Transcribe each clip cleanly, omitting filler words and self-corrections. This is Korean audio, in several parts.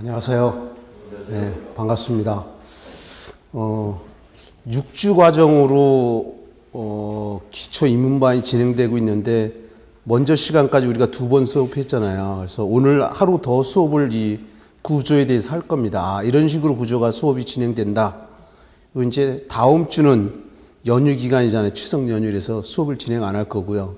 안녕하세요. 네, 반갑습니다. 6주 과정으로 기초 입문반이 진행되고 있는데 먼저 시간까지 우리가 2번 수업했잖아요. 그래서 오늘 하루 더 수업을 이 구조에 대해서 할 겁니다. 이런 식으로 구조가 수업이 진행된다. 그리고 이제 다음 주는 연휴 기간이잖아요. 추석 연휴라서 수업을 진행 안 할 거고요.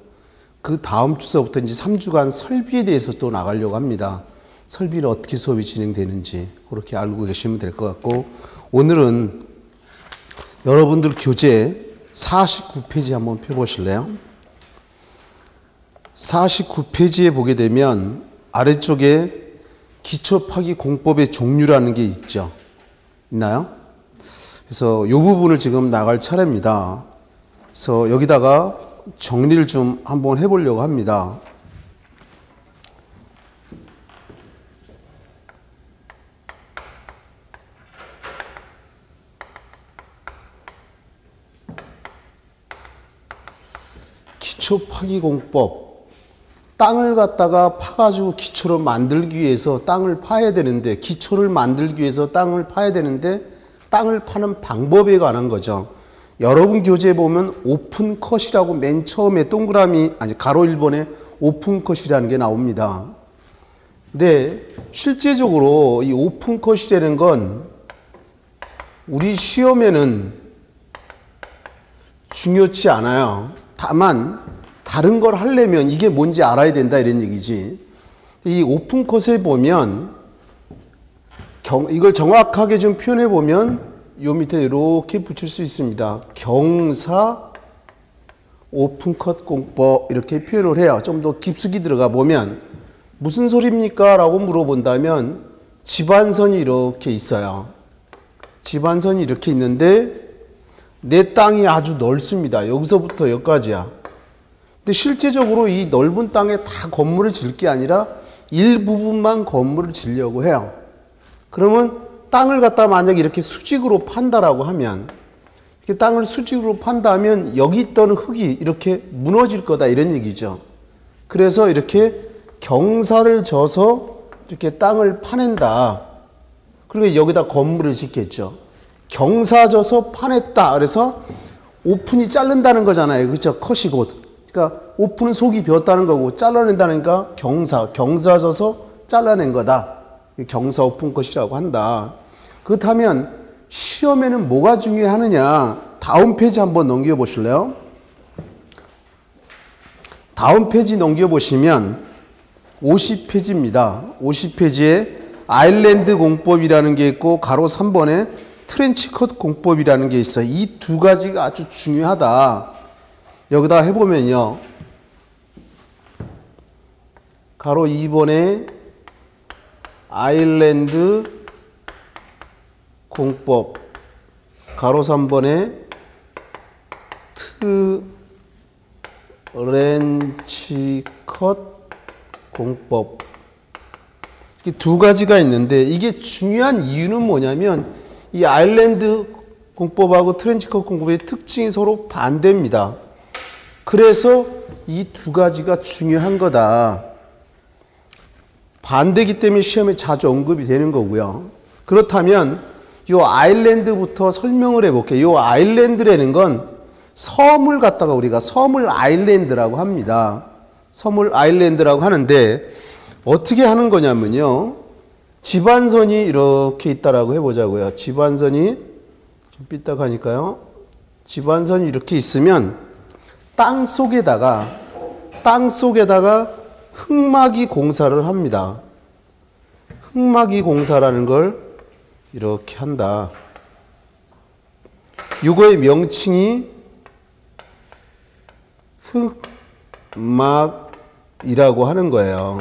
그 다음 주서부터 이제 3주간 설비에 대해서 또 나가려고 합니다. 설비는 어떻게 수업이 진행되는지 그렇게 알고 계시면 될 것 같고, 오늘은 여러분들 교재 49페이지 한번 펴보실래요? 49페이지에 보게 되면 아래쪽에 기초파기 공법의 종류라는 게 있죠. 있나요? 그래서 이 부분을 지금 나갈 차례입니다. 그래서 여기다가 정리를 좀 한번 해보려고 합니다. 기초파기공법, 땅을 갖다가 파가지고 기초를 만들기 위해서 땅을 파야 되는데, 기초를 만들기 위해서 땅을 파야 되는데 땅을 파는 방법에 관한 거죠. 여러분 교재에 보면 오픈컷이라고 맨 처음에 동그라미, 아니 가로 1번에 오픈컷이라는 게 나옵니다. 근데 실제적으로 이 오픈컷이라는 건 우리 시험에는 중요치 않아요. 다만 다른 걸 하려면 이게 뭔지 알아야 된다 이런 얘기지. 이 오픈컷에 보면 이걸 정확하게 좀 표현해 보면 요 밑에 이렇게 붙일 수 있습니다. 경사 오픈컷 공법 이렇게 표현을 해요. 좀 더 깊숙이 들어가 보면 무슨 소리입니까? 라고 물어본다면 집안선이 이렇게 있어요. 집안선이 이렇게 있는데 내 땅이 아주 넓습니다. 여기서부터 여기까지야. 근데 실제적으로 이 넓은 땅에 다 건물을 지을 게 아니라 일부분만 건물을 지으려고 해요. 그러면 땅을 갖다 만약에 이렇게 수직으로 판다라고 하면, 이렇게 땅을 수직으로 판다 하면 여기 있던 흙이 이렇게 무너질 거다 이런 얘기죠. 그래서 이렇게 경사를 져서 이렇게 땅을 파낸다. 그리고 여기다 건물을 짓겠죠. 경사져서 파냈다. 그래서 오픈이 자른다는 거잖아요. 그렇죠? 컷이 곧. 그러니까 오픈은 속이 비었다는 거고 잘라낸다니까 경사져서 잘라낸 거다. 경사 오픈 컷이라고 한다. 그렇다면 시험에는 뭐가 중요하느냐? 다음 페이지 한번 넘겨보실래요? 다음 페이지 넘겨보시면 50페이지입니다. 50페이지에 아일랜드 공법이라는 게 있고 가로 3번에 트렌치컷 공법이라는 게 있어요. 이 두 가지가 아주 중요하다. 여기다 해보면요. 가로 2번에 아일랜드 공법, 가로 3번에 트렌치컷 공법. 이 두 가지가 있는데 이게 중요한 이유는 뭐냐면 이 아일랜드 공법하고 트렌치컷 공법의 특징이 서로 반대입니다. 그래서 이 두 가지가 중요한 거다. 반대이기 때문에 시험에 자주 언급이 되는 거고요. 그렇다면 이 아일랜드부터 설명을 해볼게요. 이 아일랜드라는 건 섬을 갖다가 우리가 섬을 아일랜드라고 합니다. 섬을 아일랜드라고 하는데 어떻게 하는 거냐면요. 집안선이 이렇게 있다라고 해보자고요. 집안선이 좀 삐딱하니까요. 집안선이 이렇게 있으면 땅 속에다가 흙막이 공사를 합니다. 흙막이 공사라는 걸 이렇게 한다. 이거의 명칭이 흙막이라고 하는 거예요.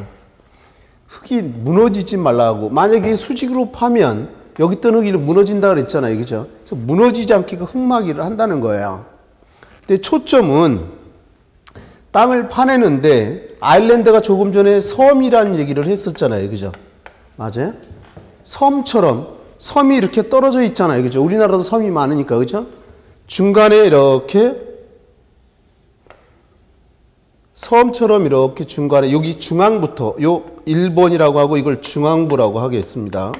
흙이 무너지지 말라고. 만약에 수직으로 파면 여기 있던 흙이 무너진다 그랬잖아요. 그죠? 그래서 무너지지 않게 흙막이를 한다는 거예요. 근데 초점은 땅을 파내는데 아일랜드가 조금 전에 섬이라는 얘기를 했었잖아요. 그죠? 맞아요? 섬처럼 섬이 이렇게 떨어져 있잖아요. 그죠? 우리나라도 섬이 많으니까. 그죠? 중간에 이렇게 섬처럼 이렇게 중간에 여기 중앙부터 요 1번이라고 하고 이걸 중앙부라고 하겠습니다.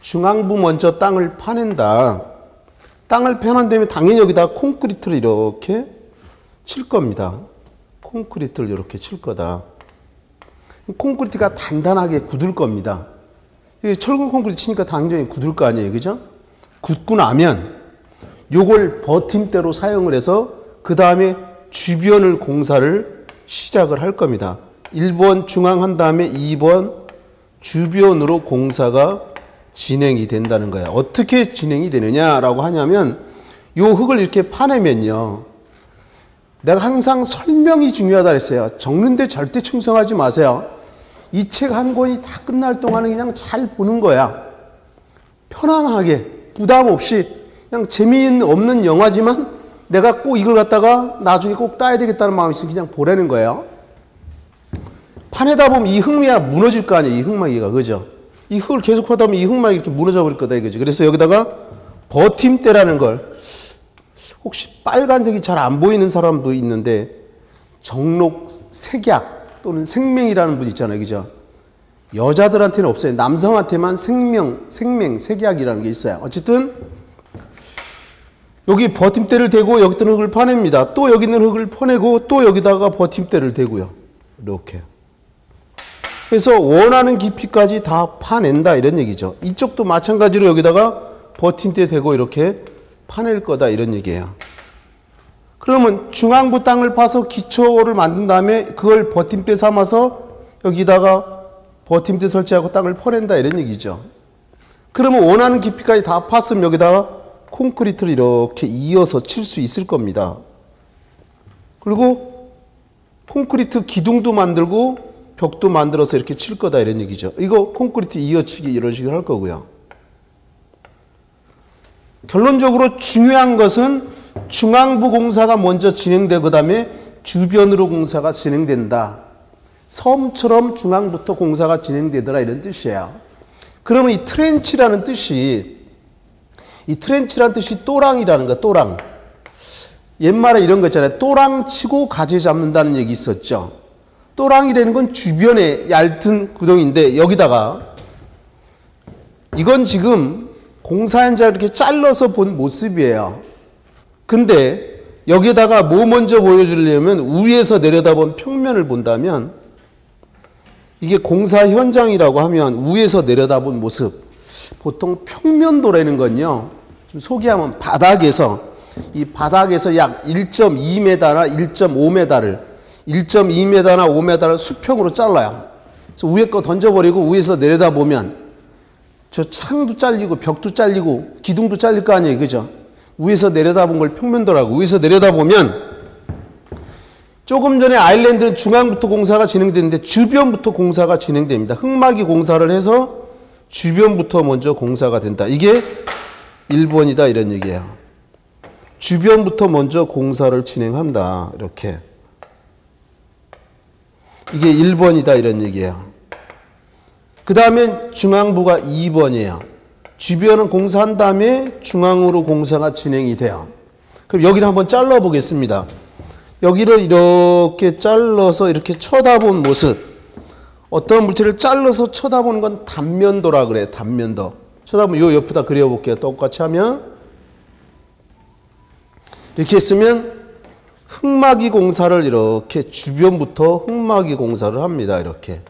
중앙부 먼저 땅을 파낸다. 땅을 파낸 다음에 당연히 여기다 콘크리트를 이렇게 칠 겁니다. 콘크리트를 이렇게 칠 거다. 콘크리트가 단단하게 굳을 겁니다. 이게 철근 콘크리트 치니까 당연히 굳을 거 아니에요. 그죠? 굳고 나면 요걸 버팀대로 사용을 해서 그 다음에 주변을 공사를 시작을 할 겁니다. 1번 중앙 한 다음에 2번 주변으로 공사가 진행이 된다는 거야. 어떻게 진행이 되느냐라고 하냐면 요 흙을 이렇게 파내면요. 내가 항상 설명이 중요하다 그랬어요. 적는데 절대 충성하지 마세요. 이 책 한 권이 다 끝날 동안은 그냥 잘 보는 거야. 편안하게 부담 없이 그냥 재미없는 영화지만 내가 꼭 이걸 갖다가 나중에 꼭 따야 되겠다는 마음이 있으면 그냥 보라는 거예요. 파내다 보면 이 흙이야 무너질 거 아니에요. 이 흙막이가. 그죠? 이 흙을 계속 하다 보면 이 흙막이 이렇게 무너져 버릴 거다 이거지. 그래서 여기다가 버팀대라는 걸 혹시 빨간색이 잘 안 보이는 사람도 있는데 정록 색약 또는 생명이라는 분 있잖아요. 그죠? 여자들한테는 없어요. 남성한테만 생명, 색약이라는 게 있어요. 어쨌든 여기 버팀대를 대고 여기 있는 흙을 파냅니다. 또 여기 있는 흙을 퍼내고 또 여기다가 버팀대를 대고요. 이렇게. 그래서 원하는 깊이까지 다 파낸다 이런 얘기죠. 이쪽도 마찬가지로 여기다가 버팀대 대고 이렇게 파낼 거다 이런 얘기예요. 그러면 중앙부 땅을 파서 기초를 만든 다음에 그걸 버팀대 삼아서 여기다가 버팀대 설치하고 땅을 퍼낸다 이런 얘기죠. 그러면 원하는 깊이까지 다 팠으면 여기다가 콘크리트를 이렇게 이어서 칠 수 있을 겁니다. 그리고 콘크리트 기둥도 만들고 벽도 만들어서 이렇게 칠 거다 이런 얘기죠. 이거 콘크리트 이어치기 이런 식으로 할 거고요. 결론적으로 중요한 것은 중앙부 공사가 먼저 진행되고 그 다음에 주변으로 공사가 진행된다. 섬처럼 중앙부터 공사가 진행되더라 이런 뜻이에요. 그러면 이 트렌치라는 뜻이 또랑이라는 거야. 또랑. 옛말에 이런 거 있잖아요. 또랑 치고 가지 잡는다는 얘기 있었죠. 또랑이라는 건 주변에 얇은 구덩이인데 여기다가 이건 지금 공사 현장을 이렇게 잘라서 본 모습이에요. 근데 여기에다가 뭐 먼저 보여주려면 위에서 내려다본 평면을 본다면 이게 공사 현장이라고 하면 위에서 내려다본 모습. 보통 평면도라는 건요. 좀 소개하면 바닥에서 이 바닥에서 약 1.2m나 1.5m를 1.2m나 5m를 수평으로 잘라요. 그래서 위에 거 던져버리고 위에서 내려다보면 저 창도 잘리고 벽도 잘리고 기둥도 잘릴 거 아니에요. 그죠? 위에서 내려다본 걸 평면도라고. 위에서 내려다보면 조금 전에 아일랜드는 중앙부터 공사가 진행되는데 주변부터 공사가 진행됩니다. 흙막이 공사를 해서 주변부터 먼저 공사가 된다. 이게 1번이다 이런 얘기예요. 주변부터 먼저 공사를 진행한다. 이렇게. 이게 1번이다 이런 얘기예요. 그 다음에 중앙부가 2번이에요. 주변은 공사한 다음에 중앙으로 공사가 진행이 돼요. 그럼 여기를 한번 잘라 보겠습니다. 여기를 이렇게 잘라서 이렇게 쳐다본 모습. 어떤 물체를 잘라서 쳐다보는 건 단면도라 그래요. 단면도. 쳐다보면 요 옆에다 그려볼게요. 똑같이 하면 이렇게 했으면 흙막이 공사를 이렇게 주변부터 흙막이 공사를 합니다. 이렇게.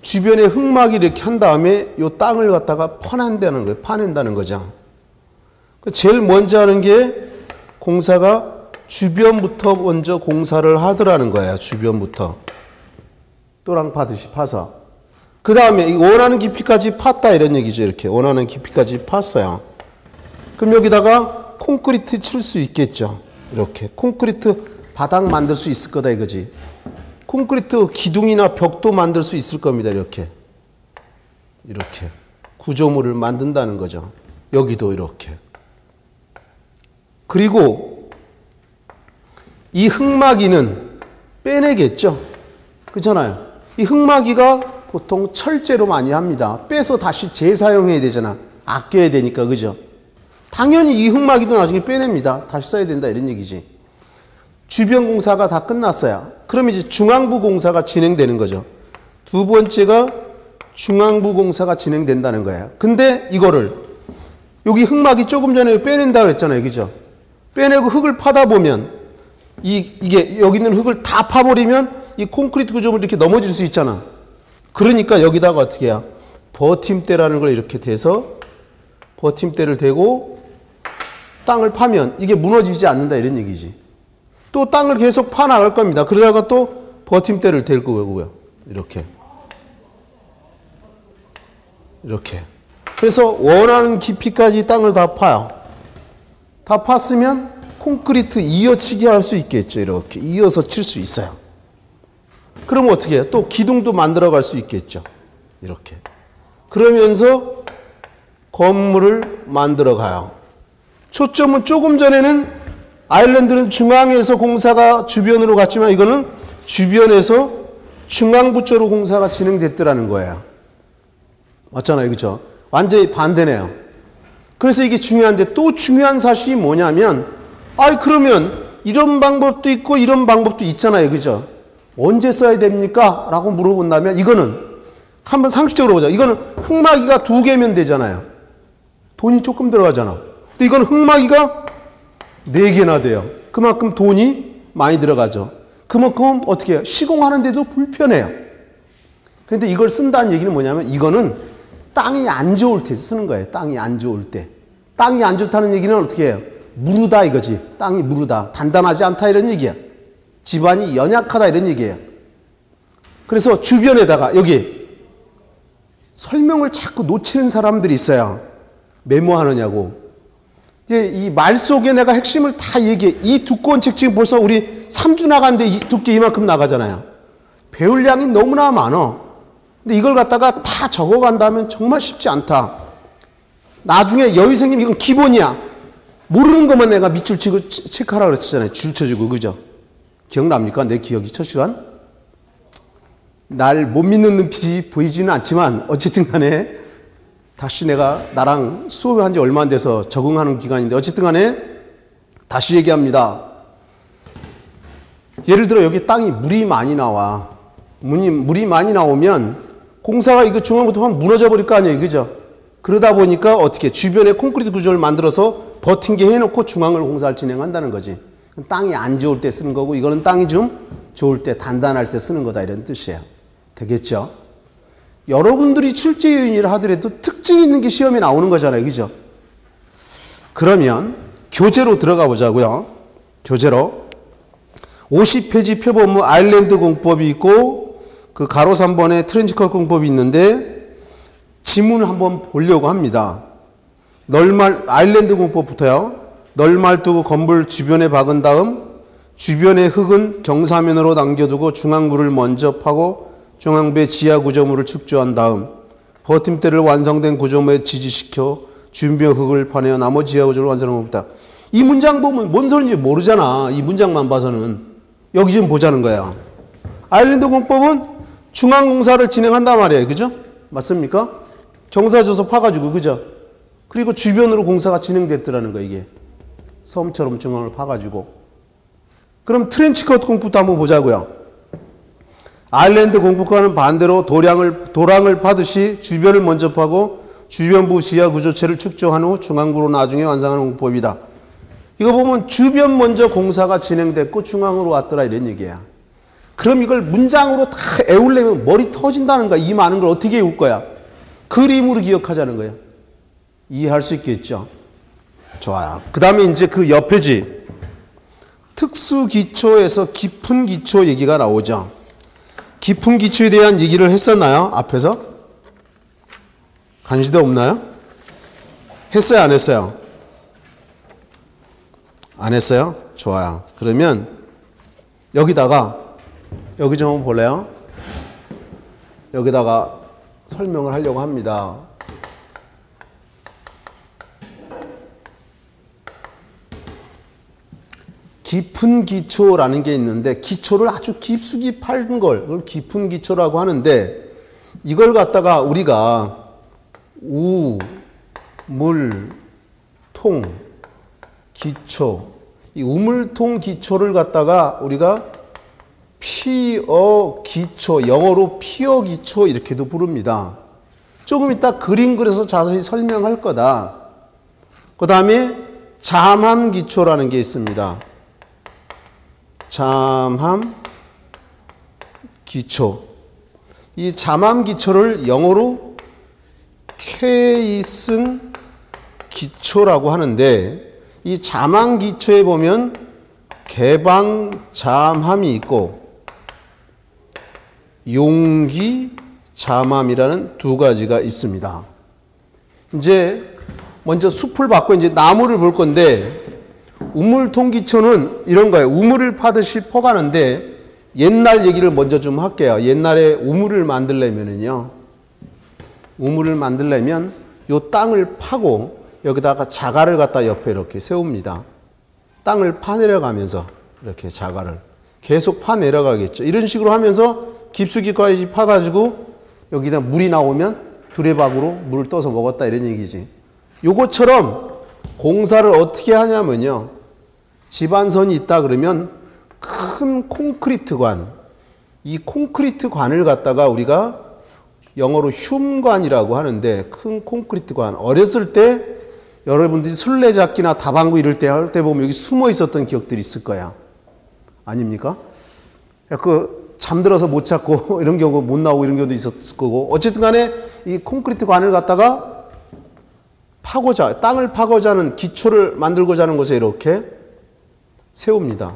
주변에 흙막이 이렇게 한 다음에 요 땅을 갖다가 파낸다는 거예요. 파낸다는 거죠. 제일 먼저 하는 게 공사가 주변부터 먼저 공사를 하더라는 거예요. 주변부터. 또랑 파듯이 파서. 그 다음에 원하는 깊이까지 팠다 이런 얘기죠. 이렇게 원하는 깊이까지 팠어요. 그럼 여기다가 콘크리트 칠 수 있겠죠. 이렇게 콘크리트 바닥 만들 수 있을 거다 이거지. 콘크리트 기둥이나 벽도 만들 수 있을 겁니다. 이렇게 구조물을 만든다는 거죠. 여기도 이렇게. 그리고 이 흙막이는 빼내겠죠. 그렇잖아요. 이 흙막이가 보통 철제로 많이 합니다. 빼서 다시 재사용해야 되잖아. 아껴야 되니까, 그죠? 당연히 이 흙막이도 나중에 빼냅니다. 다시 써야 된다 이런 얘기지. 주변 공사가 다 끝났어요. 그럼 이제 중앙부 공사가 진행되는 거죠. 두 번째가 중앙부 공사가 진행된다는 거예요. 근데 이거를 여기 흙막이 조금 전에 빼낸다 그랬잖아요. 그죠? 빼내고 흙을 파다 보면 이게 여기 있는 흙을 다 파버리면 이 콘크리트 구조물이 이렇게 넘어질 수 있잖아. 그러니까 여기다가 어떻게 해야 버팀대라는 걸 이렇게 대서 버팀대를 대고 땅을 파면 이게 무너지지 않는다 이런 얘기지. 또 땅을 계속 파나갈 겁니다. 그러다가 또 버팀대를 댈 거고요. 이렇게. 이렇게. 그래서 원하는 깊이까지 땅을 다 파요. 다 팠으면 콘크리트 이어치기 할 수 있겠죠. 이렇게 이어서 칠 수 있어요. 그러면 어떻게 해요? 또 기둥도 만들어 갈 수 있겠죠. 이렇게. 그러면서 건물을 만들어 가요. 초점은 조금 전에는 아일랜드는 중앙에서 공사가 주변으로 갔지만 이거는 주변에서 중앙부 쪽으로 공사가 진행됐더라는 거예요. 맞잖아요. 그죠? 완전히 반대네요. 그래서 이게 중요한데 또 중요한 사실이 뭐냐면 그러면 이런 방법도 있고 이런 방법도 있잖아요. 그죠? 언제 써야 됩니까? 라고 물어본다면 이거는 한번 상식적으로 보자. 이거는 흙막이가 2개면 되잖아요. 돈이 조금 들어가잖아. 근데 이건 흙막이가 4개나 돼요. 그만큼 돈이 많이 들어가죠. 그만큼 어떻게 해요? 시공하는데도 불편해요. 근데 이걸 쓴다는 얘기는 뭐냐면 이거는 땅이 안 좋을 때 쓰는 거예요. 땅이 안 좋을 때. 땅이 안 좋다는 얘기는 어떻게 해요? 무르다 이거지. 땅이 무르다. 단단하지 않다 이런 얘기야. 집안이 연약하다 이런 얘기예요. 그래서 주변에다가 여기 설명을 자꾸 놓치는 사람들이 있어요. 메모하느냐고. 이 말 속에 내가 핵심을 다 얘기해. 이 두꺼운 책 지금 벌써 우리 3주 나갔는데 두께 이만큼 나가잖아요. 배울 양이 너무나 많아. 근데 이걸 갖다가 다 적어간다면 정말 쉽지 않다. 나중에 여유 생기면 이건 기본이야. 모르는 것만 내가 밑줄 치고 체크하라고 그랬었잖아요. 줄 쳐주고, 그죠? 기억납니까? 내 기억이 첫 시간? 날 못 믿는 눈빛이 보이지는 않지만 어쨌든 간에 다시 내가 나랑 수업한 지 얼마 안 돼서 적응하는 기간인데 어쨌든 간에 다시 얘기합니다. 예를 들어 여기 땅이 물이 많이 나와. 물이 많이 나오면 공사가 이거 중앙부터 확 무너져 버릴 거 아니에요. 그죠? 그러다 보니까 어떻게 주변에 콘크리트 구조를 만들어서 버틴게 해놓고 중앙을 공사를 진행한다는 거지. 땅이 안 좋을 때 쓰는 거고 이거는 땅이 좀 좋을 때 단단할 때 쓰는 거다 이런 뜻이에요. 되겠죠? 여러분들이 출제 요인이라 하더라도 특징 있는 게 시험에 나오는 거잖아요. 그죠? 그러면 교재로 들어가 보자고요. 교재로 50페이지 표본무 아일랜드 공법이 있고 그 가로 3번에 트렌치컷 공법이 있는데 지문을 한번 보려고 합니다. 아일랜드 공법부터요. 널말 두고 건물 주변에 박은 다음 주변의 흙은 경사면으로 남겨두고 중앙부를 먼저 파고 중앙부의 지하 구조물을 축조한 다음 버팀대를 완성된 구조물에 지지시켜 준비한 흙을 파내어 나머지 지하 구조를 완성하는 것이다. 이 문장 보면 뭔 소리인지 모르잖아. 이 문장만 봐서는. 여기 지금 보자는 거야. 아일랜드 공법은 중앙공사를 진행한단 말이에요. 그죠? 맞습니까? 경사 줘서 파가지고, 그죠? 그리고 주변으로 공사가 진행됐더라는 거야, 이게. 섬처럼 중앙을 파가지고. 그럼 트렌치컷 공법도 한번 보자고요. 아일랜드 공법과는 반대로 도랑을 파듯이 주변을 먼저 파고 주변부 지하 구조체를 축조한 후 중앙부로 나중에 완성하는 공법이다. 이거 보면 주변 먼저 공사가 진행됐고 중앙으로 왔더라 이런 얘기야. 그럼 이걸 문장으로 다 애우려면 머리 터진다는 거야. 이 많은 걸 어떻게 외울 거야? 그림으로 기억하자는 거야. 이해할 수 있겠죠? 좋아요. 그 다음에 이제 그 옆에지. 특수기초에서 깊은 기초 얘기가 나오죠. 깊은 기초에 대한 얘기를 했었나요? 앞에서? 간시도 없나요? 했어요? 안 했어요? 안 했어요? 좋아요. 그러면 여기다가 여기 좀 한번 볼래요? 여기다가 설명을 하려고 합니다. 깊은 기초라는 게 있는데 기초를 아주 깊숙이 파는 걸 그걸 깊은 기초라고 하는데 이걸 갖다가 우리가 물, 통, 기초. 이 우물통 기초를 갖다가 우리가 피어 기초, 영어로 피어 기초 이렇게도 부릅니다. 조금 이따 그림 그려서 자세히 설명할 거다. 그 다음에 잠함 기초라는 게 있습니다. 잠함 기초. 이 잠함 기초를 영어로 케이슨 기초라고 하는데, 이 잠함 기초에 보면 개방 잠함이 있고 용기 잠함이라는 두 가지가 있습니다. 이제 먼저 숲을 받고 이제 나무를 볼 건데, 우물통 기초는 이런 거예요. 우물을 파듯이 퍼가는데, 옛날 얘기를 먼저 좀 할게요. 옛날에 우물을 만들려면은요, 우물을 만들려면 요 땅을 파고 여기다가 자갈을 갖다 옆에 이렇게 세웁니다. 땅을 파 내려가면서 이렇게 자갈을 계속 파 내려가겠죠. 이런 식으로 하면서 깊숙이까지 파가지고 여기다 물이 나오면 두레박으로 물을 떠서 먹었다 이런 얘기지. 요것처럼 공사를 어떻게 하냐면요, 집안선이 있다 그러면 큰 콘크리트 관, 이 콘크리트 관을 갖다가 우리가 영어로 흉관이라고 하는데, 큰 콘크리트 관. 어렸을 때 여러분들이 술래잡기나 다방구 이럴 때 할 때 보면 여기 숨어 있었던 기억들이 있을 거야. 아닙니까? 그 잠들어서 못 찾고 이런 경우 못 나오고 이런 경우도 있었을 거고, 어쨌든 간에 이 콘크리트 관을 갖다가 파고자, 땅을 파고자 하는 기초를 만들고자 하는 곳에 이렇게 세웁니다.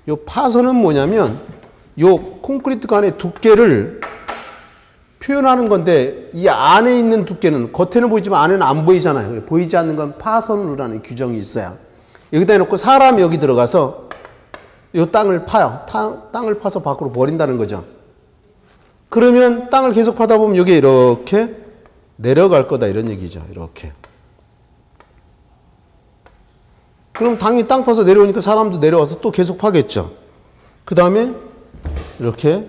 요 파선은 뭐냐면 요 콘크리트 관의 두께를 표현하는 건데, 이 안에 있는 두께는 겉에는 보이지만 안에는 안 보이잖아요. 보이지 않는 건 파선으로라는 규정이 있어요. 여기다 해놓고 사람이 여기 들어가서 요 땅을 파요. 땅을 파서 밖으로 버린다는 거죠. 그러면 땅을 계속 파다 보면 여기 이렇게 내려갈 거다 이런 얘기죠. 이렇게. 그럼 당연히 땅 파서 내려오니까 사람도 내려와서 또 계속 파겠죠. 그 다음에 이렇게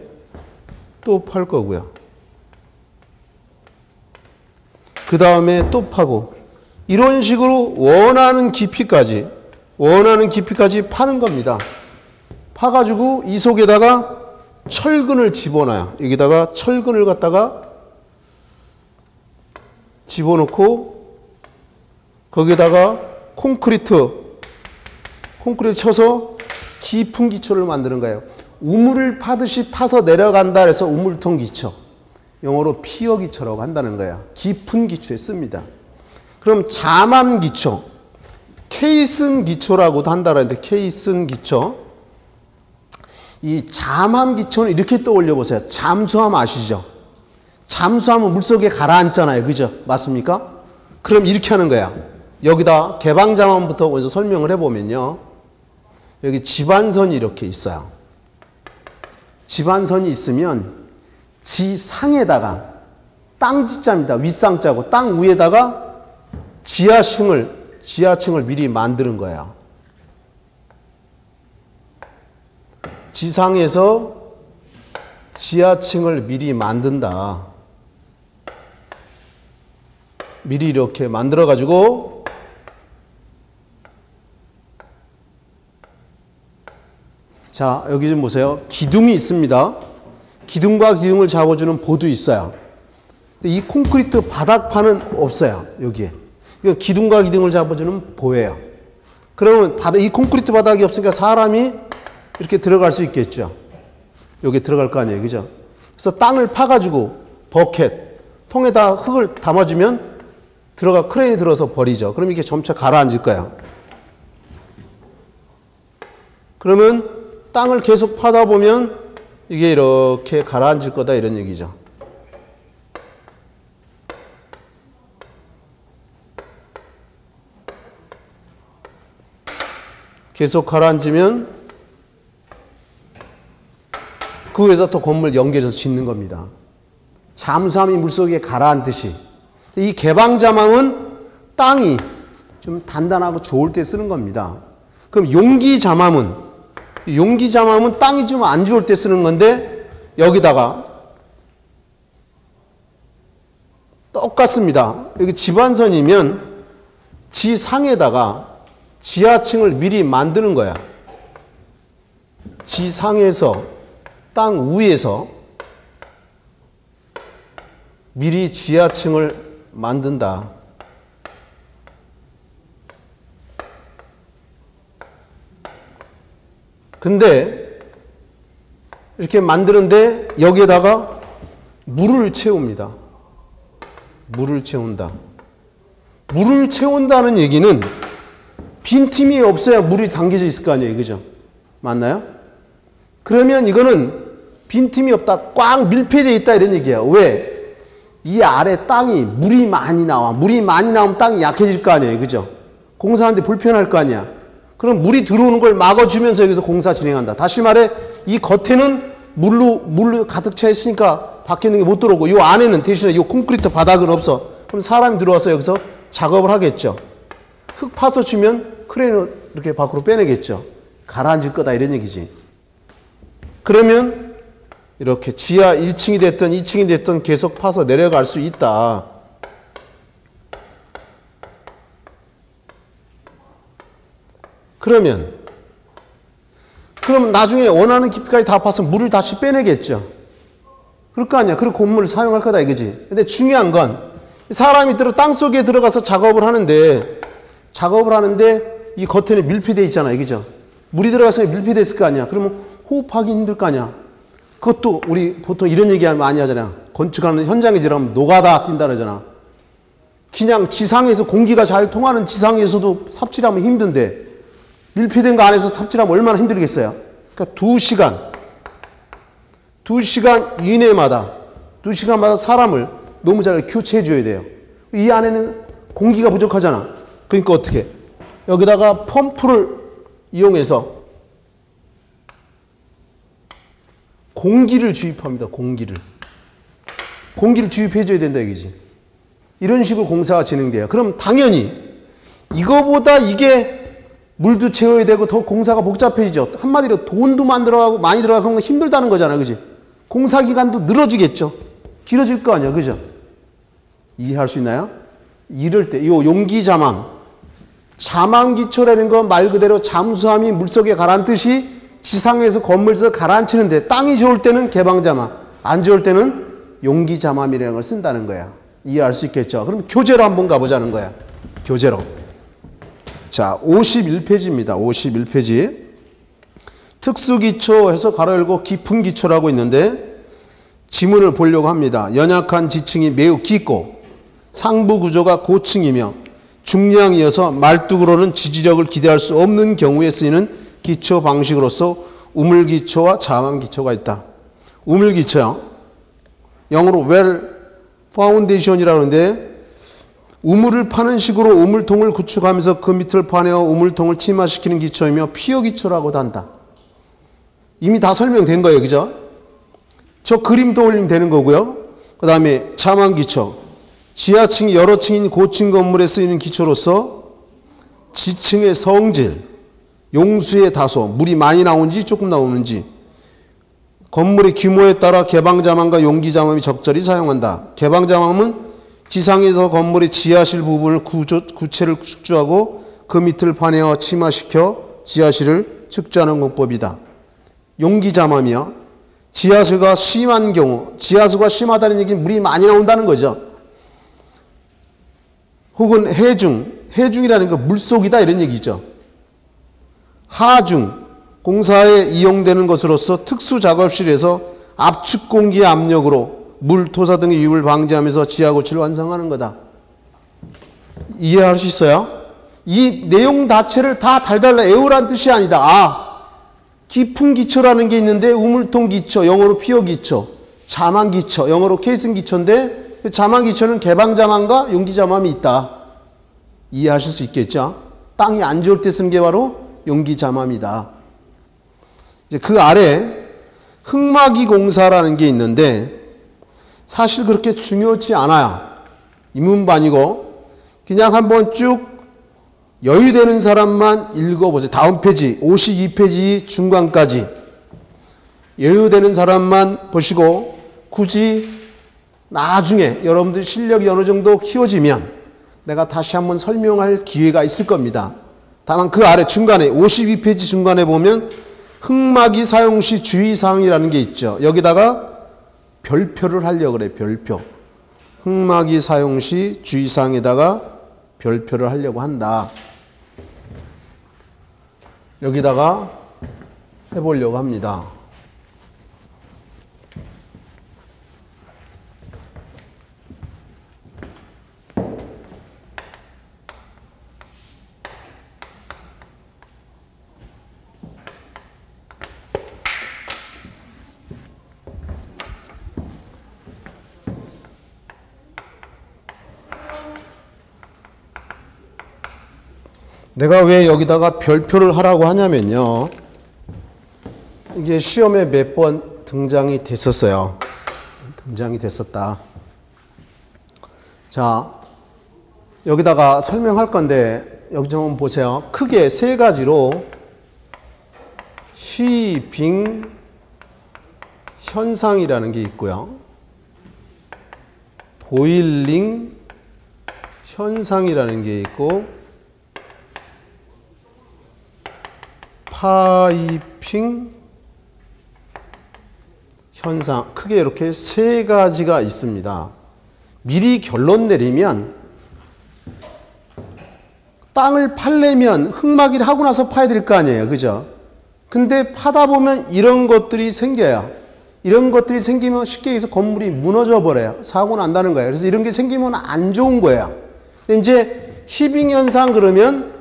또 팔 거고요. 그 다음에 또 파고, 이런 식으로 원하는 깊이까지 파는 겁니다. 파가지고 이 속에다가 철근을 집어넣어요. 여기다가 철근을 갖다가 집어넣고 거기다가 콘크리트 쳐서 깊은 기초를 만드는 거예요. 우물을 파듯이 파서 내려간다 해서 우물통 기초, 영어로 피어 기초라고 한다는 거예요. 깊은 기초에 씁니다. 그럼 잠함 기초, 케이슨 기초라고도 한다는데, 케이슨 기초. 이 잠함 기초는 이렇게 떠올려 보세요. 잠수함 아시죠? 잠수함은 물속에 가라앉잖아요. 그죠? 맞습니까? 그럼 이렇게 하는 거야. 여기다 개방 잠함부터 먼저 설명을 해보면요, 여기 집안선이 이렇게 있어요. 집안선이 있으면 지상에다가, 땅지자입니다. 윗상자고, 땅 위에다가 지하층을 미리 만드는 거예요. 지상에서 지하층을 미리 만든다. 미리 이렇게 만들어 가지고 자, 여기 좀 보세요. 기둥이 있습니다. 기둥과 기둥을 잡아주는 보도 있어요. 근데 이 콘크리트 바닥판은 없어요. 여기에. 이거 기둥과 기둥을 잡아주는 보예요. 그러면 이 콘크리트 바닥이 없으니까 사람이 이렇게 들어갈 수 있겠죠. 여기 들어갈 거 아니에요. 그죠? 그래서 땅을 파가지고 버켓, 통에다 흙을 담아주면 크레인이 들어서 버리죠. 그럼 이게 점차 가라앉을 거예요. 그러면 땅을 계속 파다 보면 이게 이렇게 가라앉을 거다 이런 얘기죠. 계속 가라앉으면 그 위에다 또 건물 연결해서 짓는 겁니다. 잠수함이 물속에 가라앉듯이. 이 개방잠함은 땅이 좀 단단하고 좋을 때 쓰는 겁니다. 그럼 용기잠함은 땅이 좀 안 좋을 때 쓰는 건데, 여기다가 똑같습니다. 여기 지반선이면 지상에다가 지하층을 미리 만드는 거야. 지상에서 땅 위에서 미리 지하층을 만든다. 근데 이렇게 만드는데 여기에다가 물을 채웁니다. 물을 채운다. 물을 채운다는 얘기는 빈틈이 없어야 물이 담겨져 있을 거 아니에요. 그죠? 맞나요? 그러면 이거는 빈틈이 없다. 꽉 밀폐되어 있다 이런 얘기야. 왜? 이 아래 땅이 물이 많이 나와. 물이 많이 나오면 땅이 약해질 거 아니에요. 그죠? 공사하는데 불편할 거 아니야. 그럼 물이 들어오는 걸 막아주면서 여기서 공사 진행한다. 다시 말해 이 겉에는 물로 가득 차 있으니까 밖에 있는 게 못 들어오고 이 안에는 대신에 이 콘크리트 바닥은 없어. 그럼 사람이 들어와서 여기서 작업을 하겠죠. 흙 파서 주면 크레인을 이렇게 밖으로 빼내겠죠. 가라앉을 거다 이런 얘기지. 그러면 이렇게 지하 1층이 됐든 2층이 됐든 계속 파서 내려갈 수 있다. 그럼 나중에 원하는 깊이까지 다 파서 물을 다시 빼내겠죠. 그럴 거 아니야. 그리고 건물을 사용할 거다 이거지. 근데 중요한 건 사람이 땅속에 들어가서 작업을 하는데 이 겉에는 밀폐되어 있잖아요. 그죠? 물이 들어가서 밀폐되어 있을 거 아니야. 그러면 호흡하기 힘들 거 아니야. 그것도 우리 보통 이런 얘기 많이 하잖아. 건축하는 현장에 지나면 노가다 뛴다 그러잖아. 그냥 지상에서 공기가 잘 통하는 지상에서도 삽질하면 힘든데 밀폐된 거 안에서 삽질하면 얼마나 힘들겠어요. 그러니까 2시간 이내마다 2시간마다 사람을 너무 잘 교체해 줘야 돼요. 이 안에는 공기가 부족하잖아. 그러니까 어떻게? 여기다가 펌프를 이용해서 공기를 주입합니다. 공기를 주입해 줘야 된다 이거지. 이런 식으로 공사가 진행돼요. 그럼 당연히 이거보다 이게 물도 채워야 되고 더 공사가 복잡해지죠. 한마디로 돈도 많이 들어가고 그런 거 힘들다는 거잖아. 그지? 공사 기간도 늘어지겠죠. 길어질 거 아니야. 그죠? 이해할 수 있나요? 이럴 때, 요 용기자망. 자망기초라는 건 말 그대로 잠수함이 물속에 가라앉듯이 지상에서 건물에서 가라앉히는데 땅이 좋을 때는 개방자망, 안 좋을 때는 용기자망이라는 걸 쓴다는 거야. 이해할 수 있겠죠? 그럼 교재로 한번 가보자는 거야. 교재로. 자, 51페이지입니다. 51페이지. 특수기초 해서 가로 열고 깊은 기초라고 있는데 지문을 보려고 합니다. 연약한 지층이 매우 깊고 상부 구조가 고층이며 중량이어서 말뚝으로는 지지력을 기대할 수 없는 경우에 쓰이는 기초 방식으로서 우물기초와 자망기초가 있다. 우물기초요. 영어로 well foundation이라고 하는데 우물을 파는 식으로 우물통을 구축하면서 그 밑을 파내어 우물통을 침하시키는 기초이며 피어기초라고도 한다. 이미 다 설명된 거예요. 그죠? 저 그림 떠올리면 되는 거고요. 그 다음에 자망기초. 지하층이 여러 층인 고층 건물에 쓰이는 기초로서 지층의 성질, 용수의 다소, 물이 많이 나오는지 조금 나오는지, 건물의 규모에 따라 개방자망과 용기자망이 적절히 사용한다. 개방자망은 지상에서 건물의 지하실 부분을 구체를 축조하고 그 밑을 파내어 침하시켜 지하실을 축조하는 공법이다. 용기자망이요. 지하수가 심한 경우, 지하수가 심하다는 얘기는 물이 많이 나온다는 거죠. 혹은 해중이라는 건 물속이다 이런 얘기죠. 하중, 공사에 이용되는 것으로서 특수작업실에서 압축 공기의 압력으로 물, 토사 등의 유입을 방지하면서 지하 구치를 완성하는 거다. 이해할 수 있어요? 이 내용 자체를 다 달달 애우란 뜻이 아니다. 깊은 기초라는 게 있는데 우물통 기초, 영어로 피어 기초, 자망 기초, 영어로 케이슨 기초인데 자망 기초는 개방 자망과 용기 자망이 있다. 이해하실 수 있겠죠? 땅이 안 좋을 때 쓰는 게 바로 용기 자망이다. 이제 그 아래 흙막이 공사라는 게 있는데 사실 그렇게 중요치 않아요. 인문반이고 그냥 한번 쭉 여유되는 사람만 읽어보세요. 다음 페이지 52페이지 중간까지 여유되는 사람만 보시고 굳이 나중에 여러분들 실력이 어느 정도 키워지면 내가 다시 한번 설명할 기회가 있을 겁니다. 다만 그 아래 중간에 52페이지 중간에 보면 흑마기 사용 시 주의사항이라는 게 있죠. 여기다가 별표를 하려고 그래. 별표. 흑마기 사용 시 주의사항에다가 별표를 하려고 한다. 여기다가 해보려고 합니다. 내가 왜 여기다가 별표를 하라고 하냐면요. 이게 시험에 몇 번 등장이 됐었어요. 등장이 됐었다. 자, 여기다가 설명할 건데 여기 좀 보세요. 크게 세 가지로 시빙 현상이라는 게 있고요. 보일링 현상이라는 게 있고 파이핑 현상, 크게 이렇게 세 가지가 있습니다. 미리 결론 내리면 땅을 파려면 흙막이를 하고 나서 파야 될 거 아니에요. 그죠? 근데 파다 보면 이런 것들이 생겨요. 이런 것들이 생기면 쉽게 얘기해서 건물이 무너져 버려요. 사고 난다는 거예요. 그래서 이런 게 생기면 안 좋은 거예요. 이제 히빙 현상 그러면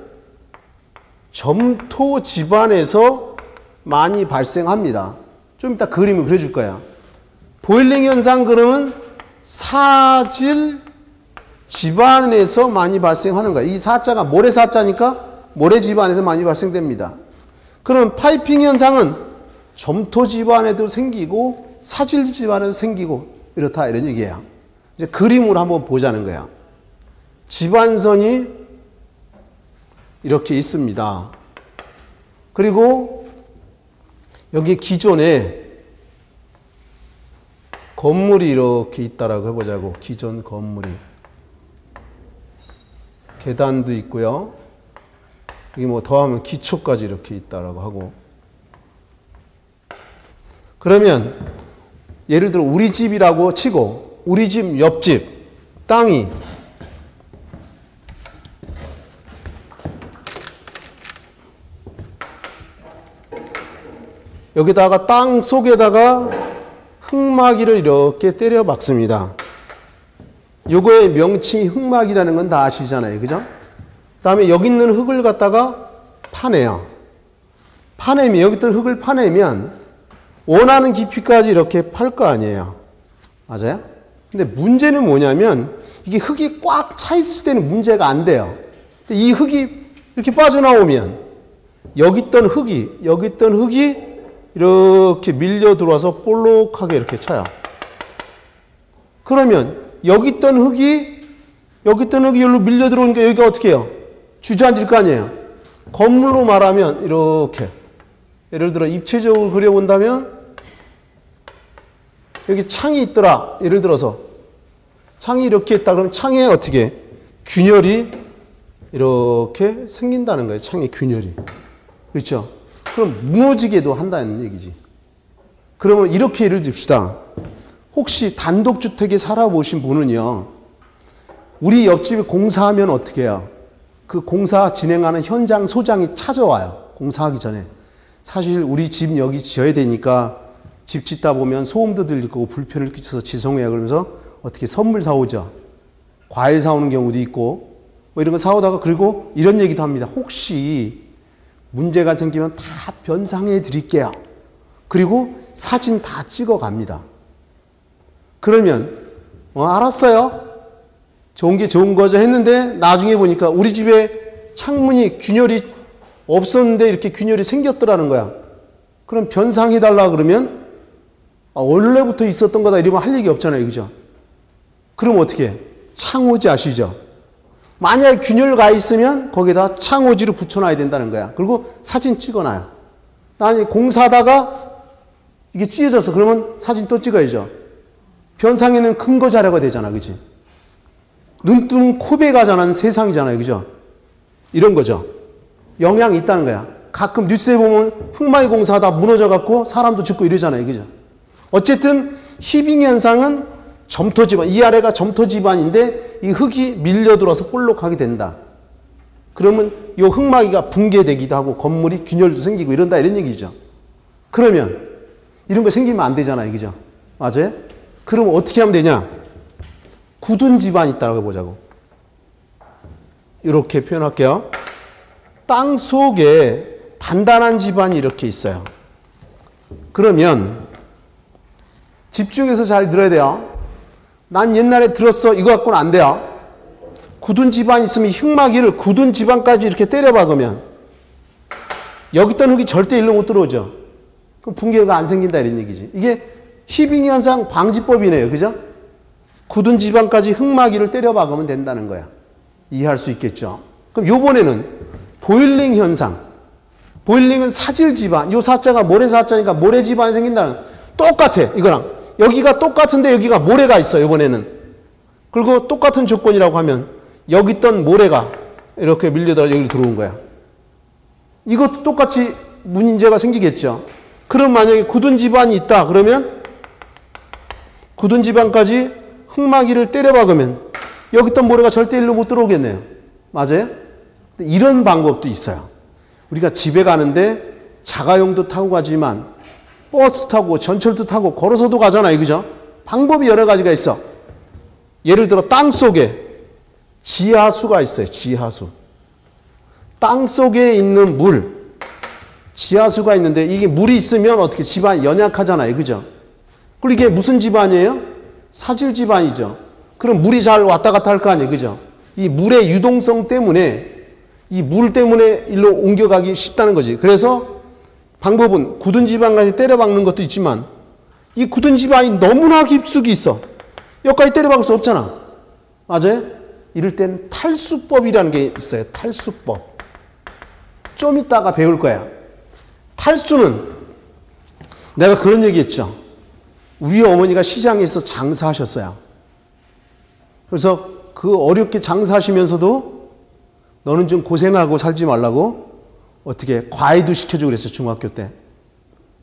점토 집안에서 많이 발생합니다. 좀 이따 그림을 그려줄 거야. 보일링 현상 그러면 사질 집안에서 많이 발생하는 거야. 이 사자가 모래사자니까 모래 집안에서 많이 발생됩니다. 그럼 파이핑 현상은 점토 집안에도 생기고 사질 집안에도 생기고 이렇다 이런 얘기예요. 이제 그림으로 한번 보자는 거야. 집안선이 이렇게 있습니다. 그리고 여기 기존에 건물이 이렇게 있다라고 해보자고. 기존 건물이. 계단도 있고요. 여기 뭐 더하면 기초까지 이렇게 있다라고 하고. 그러면 예를 들어 우리 집이라고 치고 우리 집 옆집 땅이 여기다가 땅 속에다가 흙막이를 이렇게 때려 박습니다. 요거의 명칭이 흙막이라는 건 다 아시잖아요. 그죠? 그 다음에 여기 있는 흙을 갖다가 파내요. 파내면, 여기 있던 흙을 파내면 원하는 깊이까지 이렇게 팔 거 아니에요. 맞아요? 근데 문제는 뭐냐면 이게 흙이 꽉 차 있을 때는 문제가 안 돼요. 근데 이 흙이 이렇게 빠져나오면 여기 있던 흙이 이렇게 밀려 들어와서 볼록하게 이렇게 차요. 그러면 여기 있던 흙이 여기로 밀려 들어오니까 여기가 어떻게 해요? 주저앉을 거 아니에요. 건물로 말하면 이렇게 예를 들어 입체적으로 그려본다면 여기 창이 있더라. 예를 들어서 창이 이렇게 있다 그러면 창에 어떻게 균열이 이렇게 생긴다는 거예요. 창에 균열이. 그렇죠? 그럼 무너지게도 한다는 얘기지. 그러면 이렇게 예를 듭시다. 혹시 단독주택에 살아보신 분은요. 우리 옆집에 공사하면 어떻게 해요? 그 공사 진행하는 현장 소장이 찾아와요. 공사하기 전에. 사실 우리 집 여기 지어야 되니까 집 짓다 보면 소음도 들릴 거고 불편을 끼쳐서 죄송해요. 그러면서 어떻게 선물 사오죠. 과일 사오는 경우도 있고 뭐 이런 거 사오다가 그리고 이런 얘기도 합니다. 혹시 문제가 생기면 다 변상해 드릴게요. 그리고 사진 다 찍어 갑니다. 그러면 알았어요. 좋은 게 좋은 거죠 했는데 나중에 보니까 우리 집에 창문이 균열이 없었는데 이렇게 균열이 생겼더라는 거야. 그럼 변상해달라 그러면 원래부터 있었던 거다 이러면 할 얘기 없잖아요. 그죠? 그럼 어떻게 해? 창호지 아시죠? 만약에 균열 가 있으면 거기다 창호지를 붙여놔야 된다는 거야. 그리고 사진 찍어놔요. 나중에 공사하다가 이게 찢어졌어. 그러면 사진 또 찍어야죠. 변상에는 근거 자료가 되잖아. 그지? 눈뜨는 코베가 자라는 세상이잖아요. 그죠? 이런 거죠. 영향이 있다는 거야. 가끔 뉴스에 보면 흙마이 공사하다 무너져갖고 사람도 죽고 이러잖아요. 그죠? 어쨌든 히빙 현상은 점토 지반, 이 아래가 점토 지반인데 이 흙이 밀려들어서 볼록하게 된다. 그러면 이 흙막이가 붕괴되기도 하고 건물이 균열도 생기고 이런다 이런 얘기죠. 그러면 이런 거 생기면 안 되잖아요. 그죠? 맞아요? 그럼 어떻게 하면 되냐? 굳은 지반이 있다고 보자고. 이렇게 표현할게요. 땅 속에 단단한 지반이 이렇게 있어요. 그러면 집중해서 잘 들어야 돼요. 난 옛날에 들었어. 이거 갖고는 안 돼요. 굳은 지반이 있으면 흙막이를 굳은 지반까지 이렇게 때려 박으면 여기 있던 흙이 절대 일로 못 들어오죠. 그럼 붕괴가 안 생긴다 이런 얘기지. 이게 히빙 현상 방지법이네요. 그죠? 굳은 지반까지 흙막이를 때려 박으면 된다는 거야. 이해할 수 있겠죠? 그럼 요번에는 보일링 현상. 보일링은 사질 지반. 요 사자가 모래사자니까 모래 지반이 생긴다는. 똑같아. 이거랑. 여기가 똑같은데 여기가 모래가 있어. 요번에는. 그리고 똑같은 조건이라고 하면 여기 있던 모래가 이렇게 밀려들어 여기로 들어온 거야. 이것도 똑같이 문제가 생기겠죠. 그럼 만약에 굳은 지반이 있다. 그러면 굳은 지반까지 흙막이를 때려 박으면 여기 있던 모래가 절대 일로 못 들어오겠네요. 맞아요? 이런 방법도 있어요. 우리가 집에 가는데 자가용도 타고 가지만 버스 타고 전철도 타고 걸어서도 가잖아요. 그죠? 방법이 여러 가지가 있어. 예를 들어 땅 속에 지하수가 있어요. 지하수. 땅 속에 있는 물. 지하수가 있는데 이게 물이 있으면 어떻게 지반이 연약하잖아요. 그죠? 그리고 이게 무슨 지반이에요? 사질 지반이죠. 그럼 물이 잘 왔다 갔다 할 거 아니에요. 그죠? 이 물의 유동성 때문에 이 물 때문에 일로 옮겨가기 쉽다는 거지. 그래서 방법은 굳은 지반까지 때려박는 것도 있지만 이 굳은 지반이 너무나 깊숙이 있어. 여기까지 때려박을 수 없잖아. 맞아요? 이럴 땐 탈수법이라는 게 있어요. 탈수법. 좀 이따가 배울 거야. 탈수는 내가 그런 얘기 했죠. 우리 어머니가 시장에서 장사하셨어요. 그래서 그 어렵게 장사하시면서도 너는 좀 고생하고 살지 말라고 어떻게 과외도 시켜주고 그랬어요. 중학교 때.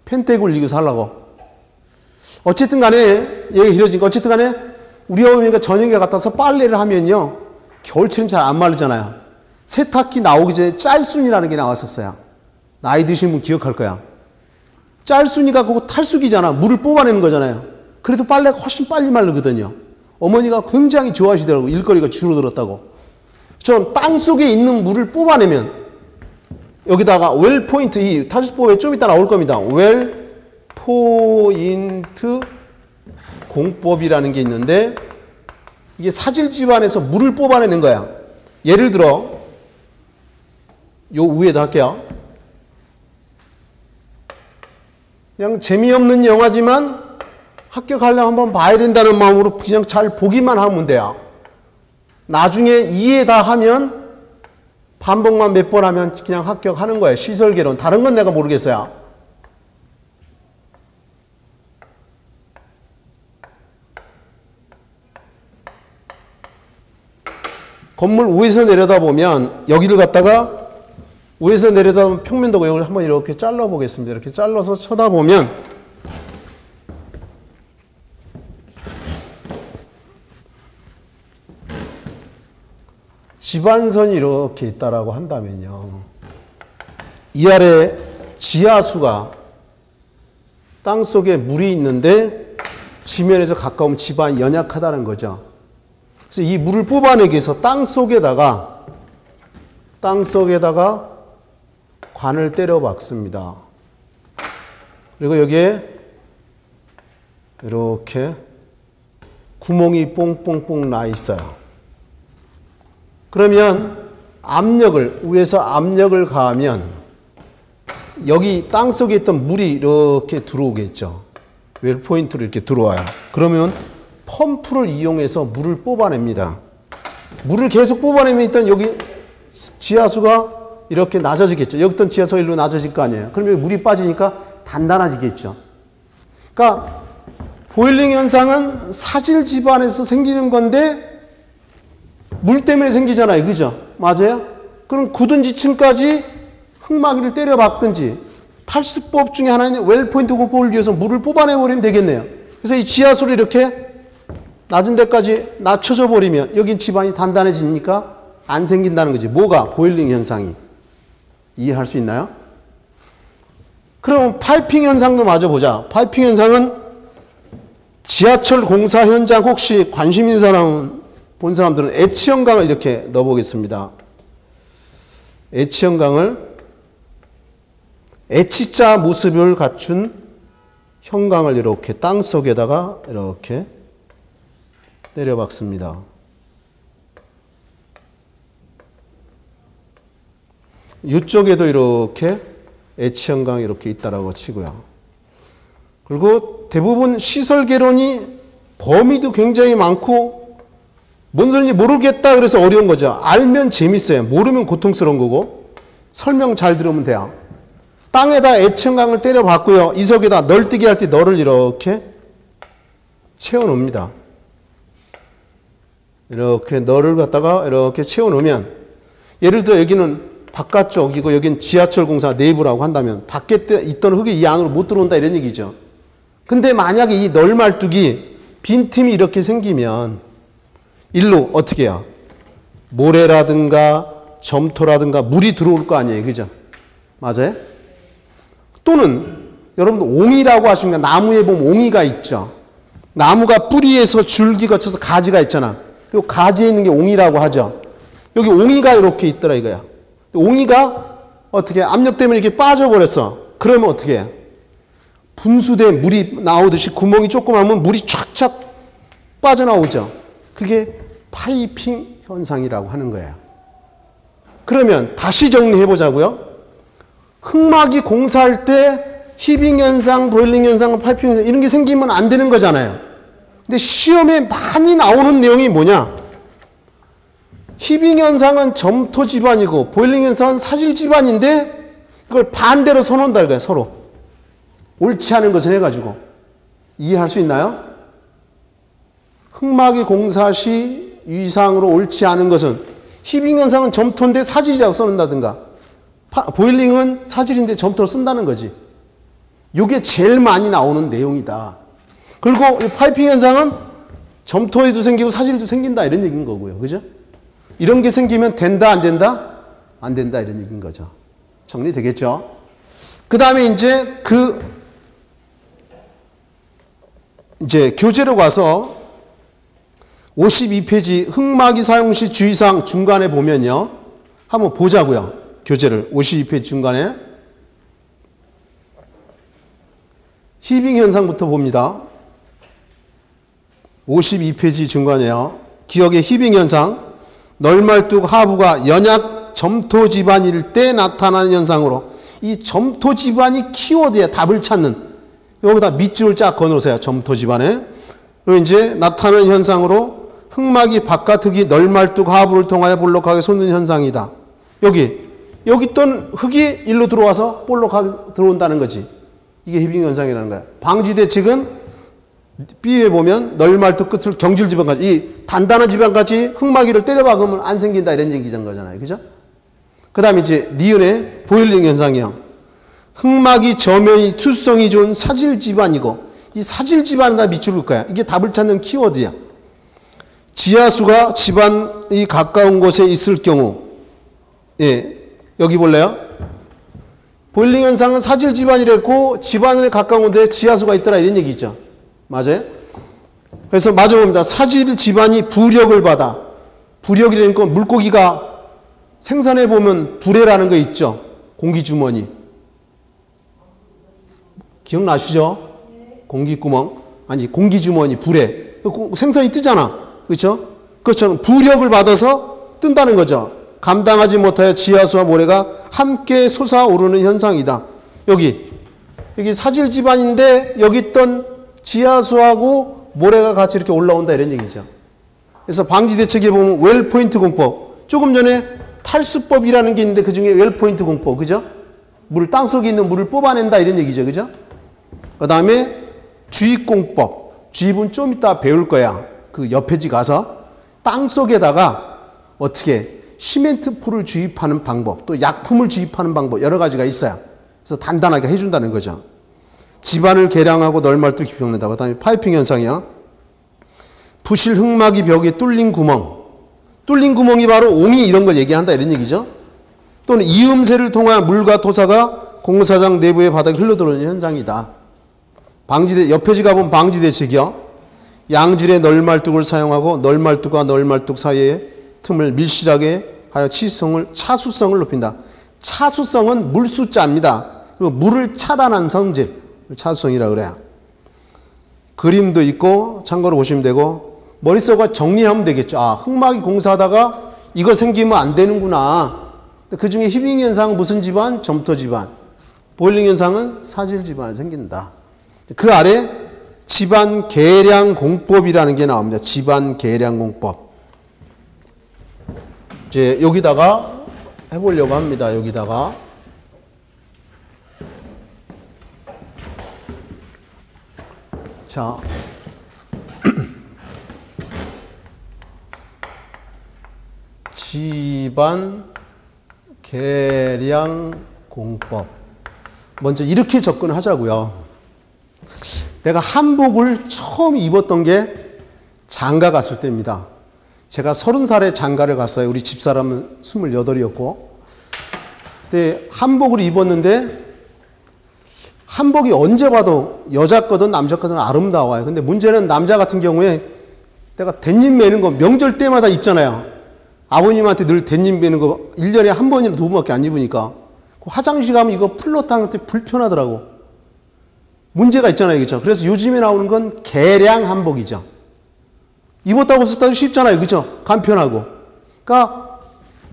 펜대 굴리고 살라고. 어쨌든 간에 얘기 길어지니까 어쨌든 간에 우리 어머니가 저녁에 갔다서 빨래를 하면요. 겨울철엔 잘 안 마르잖아요. 세탁기 나오기 전에 짤순이라는 게 나왔었어요. 나이 드신 분 기억할 거야. 짤순이가 그거 탈수기잖아. 물을 뽑아내는 거잖아요. 그래도 빨래가 훨씬 빨리 마르거든요. 어머니가 굉장히 좋아하시더라고요. 일거리가 줄어들었다고. 전 땅 속에 있는 물을 뽑아내면 여기다가 웰 포인트, 이 탈수법에 좀 이따 나올 겁니다. 웰 포인트 공법이라는 게 있는데 이게 사질 집안에서 물을 뽑아내는 거야. 예를 들어 요 위에다 할게요. 그냥 재미없는 영화지만 합격하려면 한번 봐야 된다는 마음으로 그냥 잘 보기만 하면 돼요. 나중에 이해 다 하면 반복만 몇 번 하면 그냥 합격하는 거예요. 시설개론. 다른 건 내가 모르겠어요. 건물 위에서 내려다보면 여기를 갖다가 위에서 내려다보면 평면도고 이걸 한번 이렇게 잘라보겠습니다. 이렇게 잘라서 쳐다보면 지반선이 이렇게 있다라고 한다면요. 이 아래 지하수가 땅속에 물이 있는데 지면에서 가까우면 지반이 연약하다는 거죠. 그래서 이 물을 뽑아내기 위해서 땅속에다가 관을 때려 박습니다. 그리고 여기에 이렇게 구멍이 뽕뽕뽕 나 있어요. 그러면 압력을 위에서 압력을 가하면 여기 땅속에 있던 물이 이렇게 들어오겠죠. 웰 포인트로 이렇게 들어와요. 그러면 펌프를 이용해서 물을 뽑아냅니다. 물을 계속 뽑아내면 일단 여기 지하수가 이렇게 낮아지겠죠. 여기 있던 지하수가 일로 낮아질 거 아니에요. 그러면 물이 빠지니까 단단해지겠죠. 그러니까 보일링 현상은 사질 집안에서 생기는 건데 물 때문에 생기잖아요. 그죠? 맞아요? 그럼 굳은 지층까지 흙막이를 때려 박든지 탈수법 중에 하나인 웰포인트 공법을 위해서 물을 뽑아내버리면 되겠네요. 그래서 이 지하수를 이렇게 낮은 데까지 낮춰져 버리면 여긴 집안이 단단해지니까 안 생긴다는 거지. 뭐가? 보일링 현상이. 이해할 수 있나요? 그럼 파이핑 현상도 마저 보자. 파이핑 현상은 지하철 공사 현장 혹시 관심 있는 사람, 본 사람들은 애치형강을 이렇게 넣어보겠습니다. 애치형강을 H자 모습을 갖춘 형강을 이렇게 땅 속에다가 이렇게 때려박습니다. 이쪽에도 이렇게 H형강이 이렇게 있다라고 치고요. 그리고 대부분 시설 개론이 범위도 굉장히 많고 뭔 소리인지 모르겠다 그래서 어려운 거죠. 알면 재밌어요. 모르면 고통스러운 거고 설명 잘 들으면 돼요. 땅에다 H형강을 때려박고요. 이석에다 널뛰기 할 때 널을 이렇게 채워놓습니다. 이렇게 널을 갖다가 이렇게 채워놓으면 예를 들어 여기는 바깥쪽이고 여기는 지하철 공사 내부라고 한다면 밖에 있던 흙이 이 안으로 못 들어온다 이런 얘기죠. 근데 만약에 이 널 말뚝이 빈틈이 이렇게 생기면 일로 어떻게 해요? 모래라든가 점토라든가 물이 들어올 거 아니에요. 그죠? 맞아요? 또는 여러분들 옹이라고 하십니까? 나무에 보면 옹이가 있죠. 나무가 뿌리에서 줄기 거쳐서 가지가 있잖아. 이 가지에 있는 게 옹이라고 하죠. 여기 옹이가 이렇게 있더라 이거야. 옹이가 어떻게 압력 때문에 이렇게 빠져버렸어. 그러면 어떻게 해? 분수된 물이 나오듯이 구멍이 조그마하면 물이 촥촥 빠져나오죠. 그게 파이핑 현상이라고 하는 거예요. 그러면 다시 정리해 보자고요. 흙막이 공사할 때 히빙 현상, 보일링 현상, 파이핑 현상 이런 게 생기면 안 되는 거잖아요. 근데 시험에 많이 나오는 내용이 뭐냐? 히빙 현상은 점토 집안이고 보일링 현상은 사질 집안인데 그걸 반대로 서놓는다 이거예요. 서로. 옳지 않은 것을 해가지고. 이해할 수 있나요? 흙막이 공사 시 위상으로 옳지 않은 것은 히빙 현상은 점토인데 사질이라고 써놓는다든가 보일링은 사질인데 점토를 쓴다는 거지. 이게 제일 많이 나오는 내용이다. 그리고 파이핑 현상은 점토에도 생기고 사질도 생긴다 이런 얘기인 거고요. 그죠? 이런 게 생기면 된다 안 된다? 안 된다 이런 얘기인 거죠. 정리되겠죠? 그 다음에 이제 교재로 가서 52페이지 흙막이 사용 시 주의사항 중간에 보면요. 한번 보자고요. 교재를 52페이지 중간에 히빙 현상부터 봅니다. 52페이지 중간에요. 기억의 히빙 현상 널말뚝 하부가 연약 점토 집안일 때 나타나는 현상으로 이 점토 집안이 키워드에 답을 찾는 여기다 밑줄을 쫙 그어놓으세요. 점토 집안에. 그리고 이제 나타나는 현상으로 흙막이 바깥흙이 널말뚝 하부를 통하여 볼록하게 솟는 현상이다. 여기 있던 흙이 일로 들어와서 볼록하게 들어온다는 거지. 이게 히빙 현상이라는 거야. 방지 대책은 B에 보면 널말뚝 끝을 경질 지방까지 이 단단한 지방까지 흙막이를 때려박으면 안 생긴다 이런 얘기인 거잖아요. 그죠? 그 다음에 이제 니은의 보일링 현상이요. 흙막이 저면이 투성이 좋은 사질 집안이고 이 사질 집안에다 밑줄 거야. 이게 답을 찾는 키워드야. 지하수가 집안이 가까운 곳에 있을 경우 여기 볼래요? 보일링 현상은 사질 집안이랬고 집안에 가까운 곳에 지하수가 있더라 이런 얘기 있죠. 맞아요? 그래서 마저 봅니다. 사질 집안이 부력을 받아. 부력이라는 건 물고기가 생선해 보면 불에라는 거 있죠. 공기주머니. 기억나시죠? 공기구멍. 아니 공기주머니 불에. 생선이 뜨잖아. 그렇죠? 그것처럼 부력을 받아서 뜬다는 거죠. 감당하지 못하여 지하수와 모래가 함께 솟아오르는 현상이다. 여기 사질 집안인데 여기 있던 지하수하고 모래가 같이 이렇게 올라온다 이런 얘기죠. 그래서 방지 대책에 보면 웰포인트 공법. 조금 전에 탈수법이라는 게 있는데 그중에 웰포인트 공법. 그죠? 땅속에 있는 물을 뽑아낸다 이런 얘기죠. 그죠? 그 다음에 주입공법. 주입은 좀 이따 배울 거야. 그 옆에지 가서 땅 속에다가 어떻게 시멘트풀을 주입하는 방법, 또 약품을 주입하는 방법 여러 가지가 있어요. 그래서 단단하게 해준다는 거죠. 집안을 개량하고 널말뚝 깊이 먹는다. 그다음에 파이핑 현상이야. 부실 흙막이 벽에 뚫린 구멍. 뚫린 구멍이 바로 옹이 이런 걸 얘기한다 이런 얘기죠. 또는 이음새를 통한 물과 토사가 공사장 내부의 바닥에 흘러들어오는 현상이다. 방지대, 옆에지 가보면 방지대책이요. 양질의 널말뚝을 사용하고 널말뚝과 널말뚝 사이의 틈을 밀실하게 하여 차수성을 높인다. 차수성은 물수자입니다. 그리고 물을 차단한 성질, 차수성이라고 그래요. 그림도 있고 참고로 보시면 되고 머릿속에 정리하면 되겠죠. 아, 흙막이 공사하다가 이거 생기면 안 되는구나. 그 중에 히빙 현상은 무슨 집안? 점토 집안. 보일링 현상은 사질 집안이 생긴다. 그 아래 집안 계량 공법이라는 게 나옵니다. 집안 계량 공법. 이제 여기다가 해보려고 합니다. 여기다가 자 집안 계량 공법. 먼저 이렇게 접근하자고요. 내가 한복을 처음 입었던 게 장가 갔을 때입니다. 제가 30살에 장가를 갔어요. 우리 집사람은 28이었고. 근데 한복을 입었는데 한복이 언제 봐도 여자 거든 남자 거든 아름다워요. 근데 문제는 남자 같은 경우에 내가 댄님 매는 거 명절 때마다 입잖아요. 아버님한테 늘 댄님 매는 거 1년에 한 번이나 2번밖에 안 입으니까 그 화장실 가면 이거 풀로 닦을 때 불편하더라고. 문제가 있잖아요. 그렇죠? 그래서 요즘에 나오는 건 계량 한복이죠. 입었다고 썼다고 쉽잖아요. 그렇죠? 간편하고. 그러니까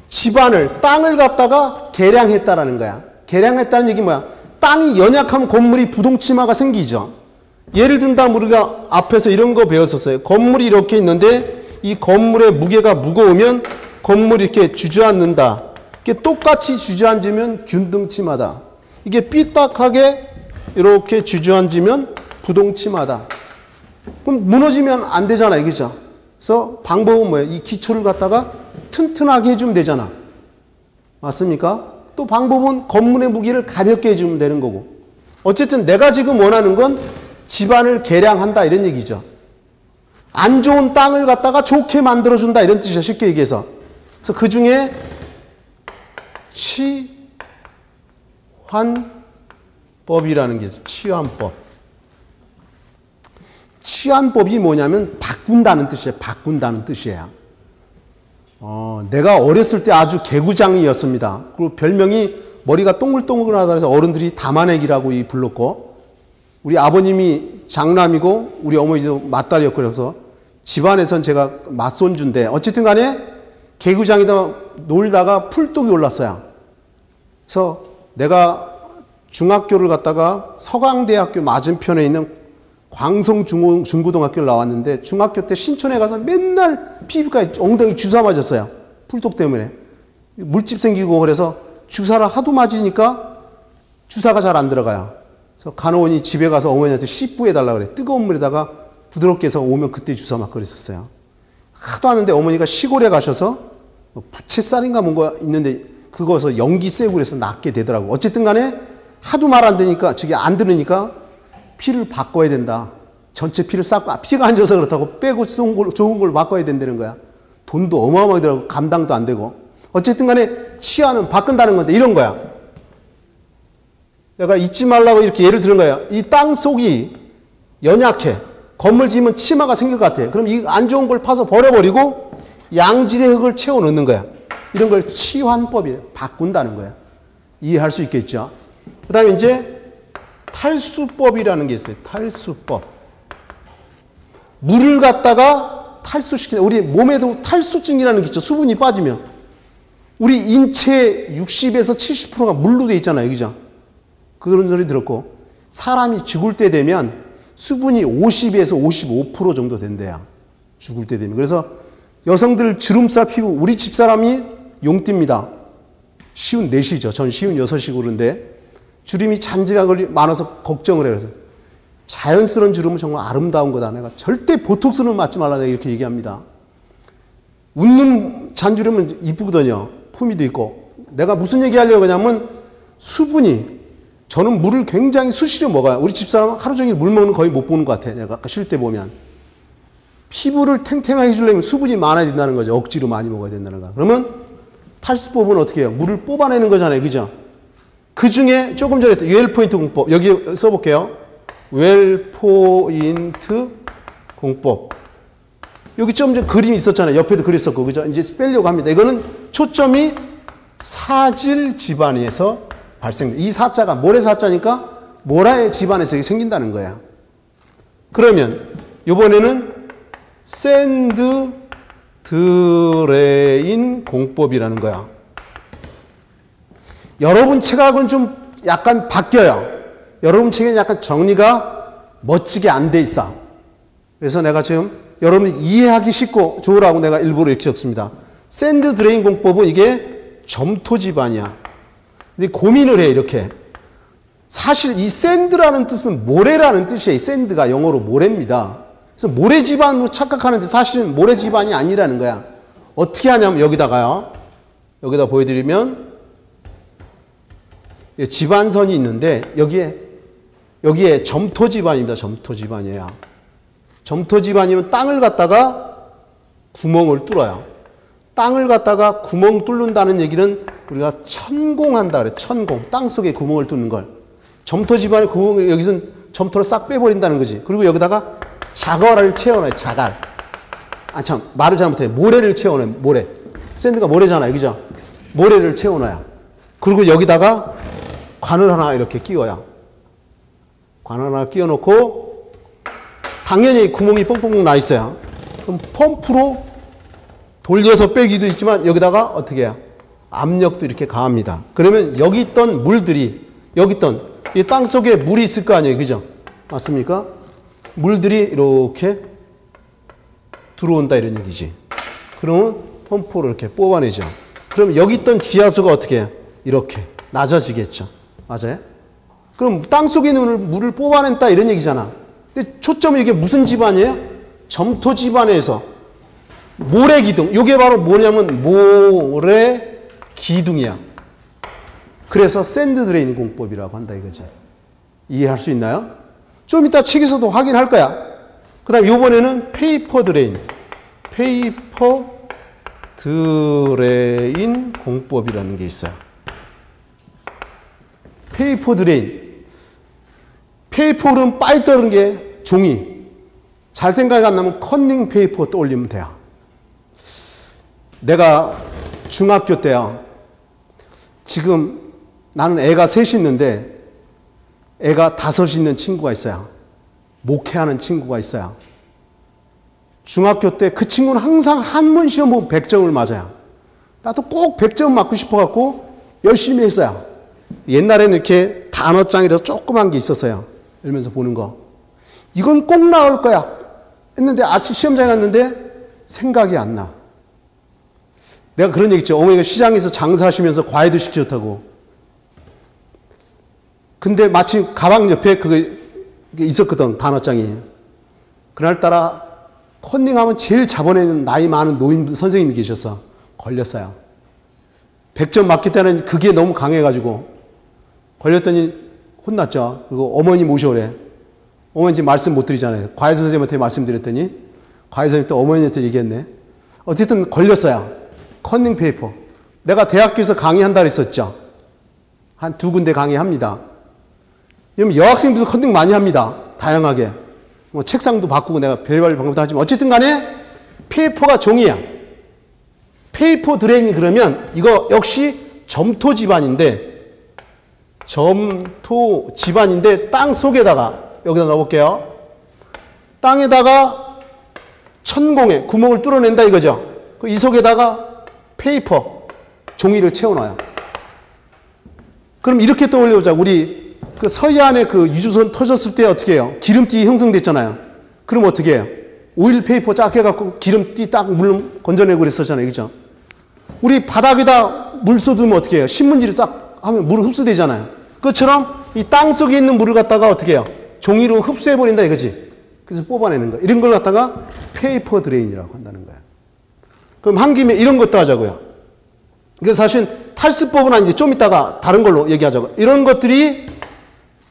집안을, 땅을 갖다가 계량했다라는 거야. 계량했다는 얘기 뭐야? 땅이 연약하면 건물이 부동치마가 생기죠. 예를 든다면 우리가 앞에서 이런 거 배웠었어요. 건물이 이렇게 있는데 이 건물의 무게가 무거우면 건물이 이렇게 주저앉는다. 이게 똑같이 주저앉으면 균등치마다. 이게 삐딱하게 이렇게 주저앉으면 부동치마다. 그럼 무너지면 안 되잖아요. 그죠? 그래서 방법은 뭐예요? 이 기초를 갖다가 튼튼하게 해주면 되잖아. 맞습니까? 또 방법은 건물의 무게를 가볍게 해주면 되는 거고. 어쨌든 내가 지금 원하는 건 집안을 계량한다 이런 얘기죠. 안 좋은 땅을 갖다가 좋게 만들어준다 이런 뜻이야. 쉽게 얘기해서. 그래서 그 중에 치환법이라는 게 있어요. 치환법. 치환법이 뭐냐면 바꾼다는 뜻이에요. 바꾼다는 뜻이에요. 내가 어렸을 때 아주 개구장이었습니다. 그리고 별명이 머리가 동글동글하다 해서 어른들이 담아내기라고 불렀고, 우리 아버님이 장남이고 우리 어머니도 맏딸이었고 그래서 집안에선 제가 맏손주인데 어쨌든 간에 개구장이다 놀다가 풀독이 올랐어요. 그래서 내가 중학교를 갔다가 서강대학교 맞은편에 있는 광성중고등학교를 나왔는데 중학교 때 신촌에 가서 맨날 피부과에 엉덩이 주사 맞았어요. 풀독 때문에. 물집 생기고 그래서 주사를 하도 맞으니까 주사가 잘 안 들어가요. 그래서 간호원이 집에 가서 어머니한테 씻부해달라고 그래. 뜨거운 물에다가 부드럽게 해서 오면 그때 주사 맞고 그랬었어요. 하도 하는데 어머니가 시골에 가셔서 부채살인가 뭔가 있는데 그거서 연기 쐬고 그래서 낫게 되더라고. 어쨌든 간에 하도 말 안 되니까 저게 안 들으니까 피를 바꿔야 된다. 전체 피를 싹 피가 안 져서 그렇다고 빼고 좋은 걸 바꿔야 된다는 거야. 돈도 어마어마하더라고. 감당도 안 되고. 어쨌든 간에 치아는 바꾼다는 건데 이런 거야. 내가 잊지 말라고 이렇게 예를 들은 거야. 이 땅 속이 연약해. 건물 지으면 치마가 생길 것 같아. 그럼 이 안 좋은 걸 파서 버려버리고 양질의 흙을 채워 넣는 거야. 이런 걸 치환법이래. 바꾼다는 거야. 이해할 수 있겠죠? 그 다음에 이제 탈수법이라는 게 있어요. 탈수법. 물을 갖다가 탈수시키는, 우리 몸에도 탈수증이라는 게 있죠. 수분이 빠지면. 우리 인체 60에서 70%가 물로 돼 있잖아요. 그죠? 그런 소리 들었고, 사람이 죽을 때 되면 수분이 50에서 55% 정도 된대요. 죽을 때 되면. 그래서 여성들 주름살 피부, 우리 집사람이 용띠입니다. 쉬운 4시죠. 전 쉬운 6시고 그런데 주름이 잔지가 많아서 걱정을 해요. 그래서 자연스러운 주름은 정말 아름다운 거다. 내가 절대 보톡스는 맞지 말라. 내가 이렇게 얘기합니다. 웃는 잔주름은 이쁘거든요. 품위도 있고. 내가 무슨 얘기 하려고 하냐면 수분이, 저는 물을 굉장히 수시로 먹어요. 우리 집사람은 하루 종일 물 먹는 거 거의 못 보는 것 같아. 내가 아까 쉴 때 보면. 피부를 탱탱하게 해주려면 수분이 많아야 된다는 거죠. 억지로 많이 먹어야 된다는 거. 그러면 탈수법은 어떻게 해요? 물을 뽑아내는 거잖아요. 그죠? 그 중에 조금 전에 웰포인트 공법. 여기 써볼게요. 웰포인트 공법. 여기 좀 전 그림이 있었잖아요. 옆에도 그렸었고. 그죠? 이제 빼려고 합니다. 이거는 초점이 사질 집안에서 발생돼. 이 사자가 모래사자니까 모라의 집안에서 생긴다는 거예요. 그러면 이번에는 샌드 드레인 공법이라는 거야. 여러분 책하고는 좀 약간 바뀌어요. 여러분 책에는 약간 정리가 멋지게 안 돼 있어. 그래서 내가 지금 여러분이 이해하기 쉽고 좋으라고 내가 일부러 이렇게 적습니다. 샌드 드레인 공법은 이게 점토 집안이야. 근데 고민을 해, 이렇게. 사실 이 샌드라는 뜻은 모래라는 뜻이에요. 이 샌드가 영어로 모래입니다. 그래서 모래 집안으로 착각하는데 사실은 모래 집안이 아니라는 거야. 어떻게 하냐면 여기다가요. 여기다 보여드리면 집안선이 있는데 여기에 점토 집안입니다. 점토 집안이에요. 점토 집안이면 땅을 갖다가 구멍을 뚫어요. 땅을 갖다가 구멍 뚫는다는 얘기는 우리가 천공한다 그래. 천공. 땅 속에 구멍을 뚫는 걸. 점토 집안의 구멍을 여기서 점토를 싹 빼버린다는 거지. 그리고 여기다가 자갈을 채워놔요. 자갈. 아, 참. 말을 잘못해. 모래를 채워놔요. 모래. 샌드가 모래잖아요. 그죠? 모래를 채워놔요. 그리고 여기다가 관을 하나 이렇게 끼워요. 관 하나 끼워놓고 당연히 구멍이 뻥뻥 나 있어요. 그럼 펌프로 돌려서 빼기도 있지만 여기다가 어떻게 해요? 압력도 이렇게 가합니다. 그러면 여기 있던 물들이, 여기 있던 이 땅 속에 물이 있을 거 아니에요. 그죠? 맞습니까? 물들이 이렇게 들어온다 이런 얘기지. 그러면 펌프로 이렇게 뽑아내죠. 그럼 여기 있던 지하수가 어떻게 해요? 이렇게 낮아지겠죠. 맞아요? 그럼 땅 속에 있는 물을 뽑아낸다 이런 얘기잖아. 근데 초점은 이게 무슨 집안이에요? 점토 집안에서 모래 기둥. 이게 바로 뭐냐면 모래 기둥이야. 그래서 샌드 드레인 공법이라고 한다 이거지. 이해할 수 있나요? 좀 이따 책에서도 확인할 거야. 그 다음에 이번에는 페이퍼 드레인. 페이퍼 드레인 공법이라는 게 있어요. 페이퍼 드레인. 페이퍼는 빨리 떠오르는 게 종이. 잘 생각이 안 나면 컨닝 페이퍼 떠올리면 돼요. 내가 중학교 때요. 지금 나는 애가 셋이 있는데 애가 5이 있는 친구가 있어요. 목회하는 친구가 있어요. 중학교 때 그 친구는 항상 한문 시험 보면 100점을 맞아요. 나도 꼭 100점 맞고 싶어갖고 열심히 했어요. 옛날에는 이렇게 단어장이라서 조그만 게 있었어요. 이러면서 보는 거. 이건 꼭 나올 거야. 했는데 아침 시험장에 갔는데 생각이 안 나. 내가 그런 얘기 있죠. 어머니가 시장에서 장사하시면서 과외도 시키셨다고. 근데 마침 가방 옆에 그게 있었거든. 단어장이. 그날따라 컨닝하면 제일 잡아내는 나이 많은 노인 선생님이 계셨어. 걸렸어요. 100점 맞기 때는 그게 너무 강해가지고 걸렸더니 혼났죠. 그리고 어머니 모셔오래. 어머니 지금 말씀 못 드리잖아요. 과외 선생님한테 말씀드렸더니 과외 선생님 또 어머니한테 얘기했네. 어쨌든 걸렸어요. 컨닝 페이퍼. 내가 대학교에서 강의한다 그랬었죠. 한 2군데 강의합니다. 그러면 여학생들도 컨닝 많이 합니다. 다양하게. 뭐 책상도 바꾸고 내가 별의별 방법도 하지만 어쨌든 간에 페이퍼가 종이야. 페이퍼 드레인이 그러면 이거 역시 점토 집안인데 땅 속에다가 여기다 넣어볼게요. 땅에다가 천공에 구멍을 뚫어낸다 이거죠. 이 속에다가 페이퍼 종이를 채워놔요. 그럼 이렇게 떠올려보자. 우리 그 서해안에 그 유주선 터졌을 때 어떻게 해요? 기름띠 형성됐잖아요. 그럼 어떻게 해요? 오일 페이퍼 쫙 해갖고 기름띠 딱 물 건져내고 그랬었잖아요. 그죠? 우리 바닥에다 물 쏟으면 어떻게 해요? 신문지를 딱 하면 물을 흡수되잖아요. 그것처럼 이 땅 속에 있는 물을 갖다가 어떻게 해요? 종이로 흡수해버린다 이거지. 그래서 뽑아내는 거야. 이런 걸 갖다가 페이퍼 드레인이라고 한다는 거야. 그럼 한 김에 이런 것도 하자고요. 그래서 사실 탈수법은 아닌데 좀 이따가 다른 걸로 얘기하자고. 이런 것들이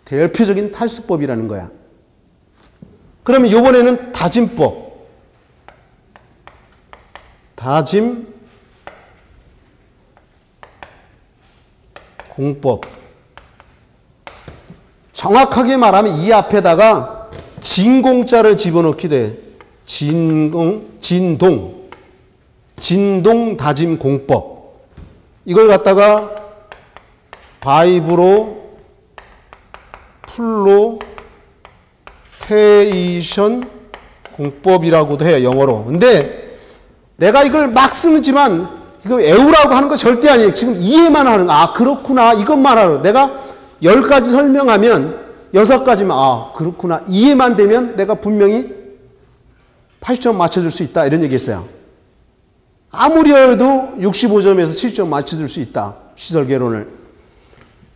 대표적인 탈수법이라는 거야. 그러면 이번에는 다짐법. 다짐 공법. 정확하게 말하면 이 앞에다가 진공자를 집어넣기 돼. 진동 다짐 공법. 이걸 갖다가 바이브로 플로테이션 공법이라고도 해요, 영어로. 근데 내가 이걸 막 쓰지만 이거 외우라고 하는 거 절대 아니에요. 지금 이해만 하는 거. 아, 그렇구나. 이것만 하는 거. 내가 10가지 설명하면 6가지만 아, 그렇구나. 이해만 되면 내가 분명히 80점 맞춰줄 수 있다. 이런 얘기 했어요. 아무리 해도 65점에서 7점 맞춰줄 수 있다. 시설 개론을.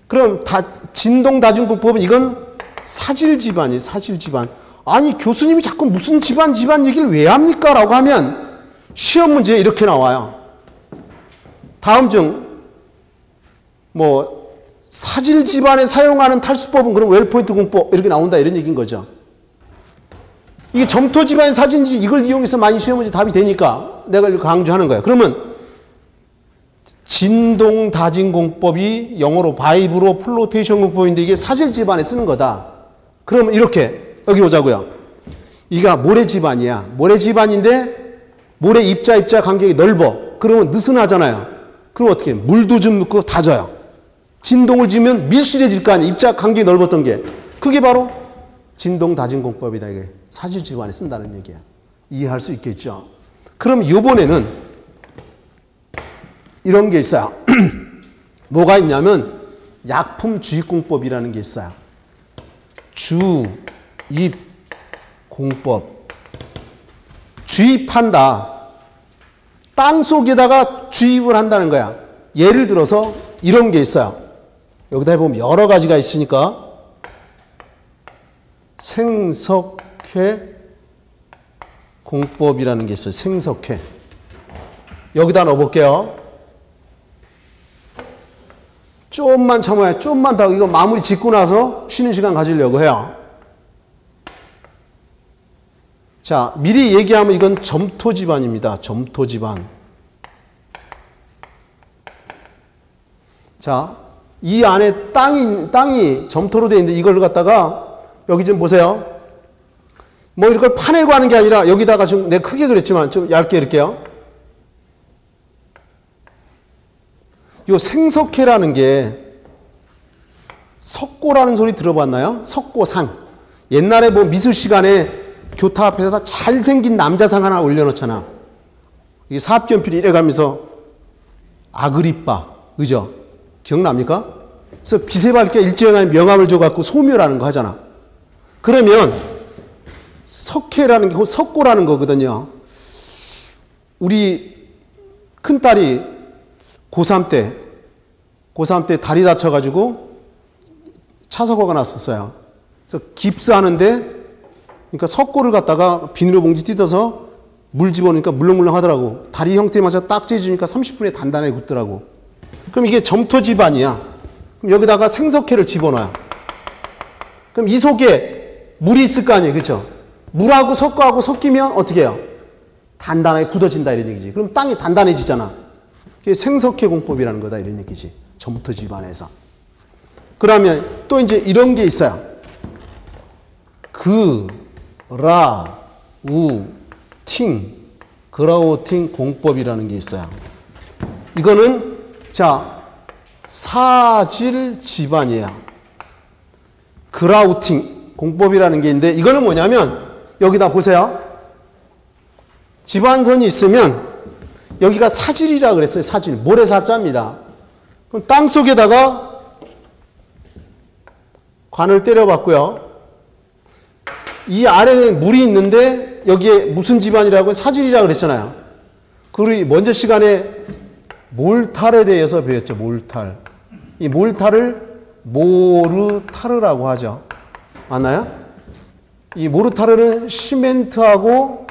그럼 진동 다짐공법은 이건 사질 집안이에요. 사질 집안. 아니, 교수님이 자꾸 무슨 집안 얘기를 왜 합니까? 라고 하면 시험 문제에 이렇게 나와요. 다음 중 사질 집안에 사용하는 탈수법은 그럼 웰포인트 공법 이렇게 나온다 이런 얘기인 거죠. 이게 점토 집안의 사진지 이걸 이용해서 많이 시험 문제 답이 되니까 내가 이렇게 강조하는 거야. 그러면 진동 다짐 공법이 영어로 바이브로 플로테이션 공법인데 이게 사질 집안에 쓰는 거다. 그러면 이렇게 여기 오자고요. 이가 모래 집안이야. 모래 집안인데 모래 입자 간격이 넓어. 그러면 느슨하잖아요. 그럼 어떻게 해? 물도 좀 넣고 다져요. 진동을 주면 밀실해질 거 아니에요. 입자 간격이 넓었던 게. 그게 바로 진동 다짐 공법이다. 이게 사질 집안에 쓴다는 얘기야. 이해할 수 있겠죠. 그럼 이번에는 이런 게 있어요. 뭐가 있냐면 약품 주입 공법이라는 게 있어요. 주입 공법. 주입한다. 땅 속에다가 주입을 한다는 거야. 예를 들어서 이런 게 있어요. 여기다 해보면 여러 가지가 있으니까 생석회 공법이라는 게 있어요. 생석회. 여기다 넣어볼게요. 좀만 참아요. 좀만 더 이거 마무리 짓고 나서 쉬는 시간 가지려고 해요. 자, 미리 얘기하면 이건 점토 집안입니다. 점토 집안. 자, 이 안에 땅이 점토로 되어 있는데 이걸 갖다가 여기 좀 보세요. 이걸 파내고 하는 게 아니라 여기다가 좀 내가 크게 그렸지만 좀 얇게 이럴게요. 요 생석회라는 게 석고라는 소리 들어봤나요? 석고상. 옛날에 미술 시간에 교탁 앞에다 잘생긴 남자상 하나 올려놓잖아. 이게 사업견필이 이래가면서 아그리빠, 그죠? 기억납니까? 그래서 빛에 밝게 일제연합에 명함을 줘갖고 소묘라는 거 하잖아. 그러면 석회라는 게 석고라는 거거든요. 우리 큰딸이 고3 때 다리 다쳐가지고 차사고가 났었어요. 그래서 깁스하는데 그러니까 석고를 갖다가 비닐로 봉지 뜯어서 물 집어넣으니까 물렁물렁 하더라고. 다리 형태에 맞춰 딱 째주니까 30분에 단단하게 굳더라고. 그럼 이게 점토 집안이야. 그럼 여기다가 생석회를 집어넣어요. 그럼 이 속에 물이 있을 거 아니에요. 그렇죠? 물하고 석고하고 섞이면 어떻게 해요? 단단하게 굳어진다 이런 얘기지. 그럼 땅이 단단해지잖아. 이게 생석회 공법이라는 거다 이런 얘기지. 점토 집안에서. 그러면 또 이제 이런 게 있어요. 그라우팅 공법이라는 게 있어요. 이거는 자 사질 집안이에요. 그라우팅 공법이라는 게 있는데 이거는 뭐냐면 여기다 보세요. 집안선이 있으면 여기가 사질이라 그랬어요. 사질. 모래사자입니다. 그럼 땅 속에다가 관을 때려봤고요. 이 아래는 물이 있는데 여기에 무슨 집안이라고 사질이라고 그랬잖아요. 그리고 먼저 시간에 몰탈에 대해서 배웠죠. 몰탈. 이 몰탈을 모르타르라고 하죠. 맞나요? 이 모르타르는 시멘트하고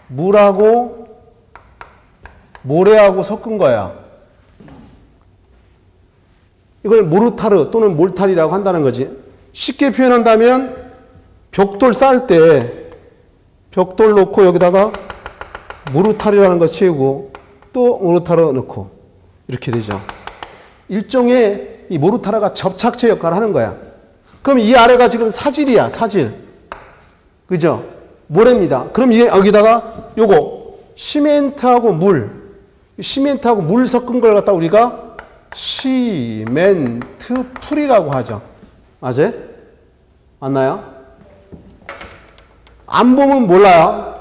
물하고 모래하고 섞은 거야. 이걸 모르타르 또는 몰탈이라고 한다는 거지. 쉽게 표현한다면 벽돌 쌓을 때 벽돌 놓고 여기다가 모르타르라는 거 채우고 또 모르타르 넣고 이렇게 되죠. 일종의 이 모르타르가 접착제 역할을 하는 거야. 그럼 이 아래가 지금 사질이야, 사질. 그죠? 모래입니다. 그럼 여기다가 요거 시멘트하고 시멘트하고 물 섞은 걸 갖다 우리가 시멘트 풀이라고 하죠. 맞아요? 맞나요? 안 보면 몰라요.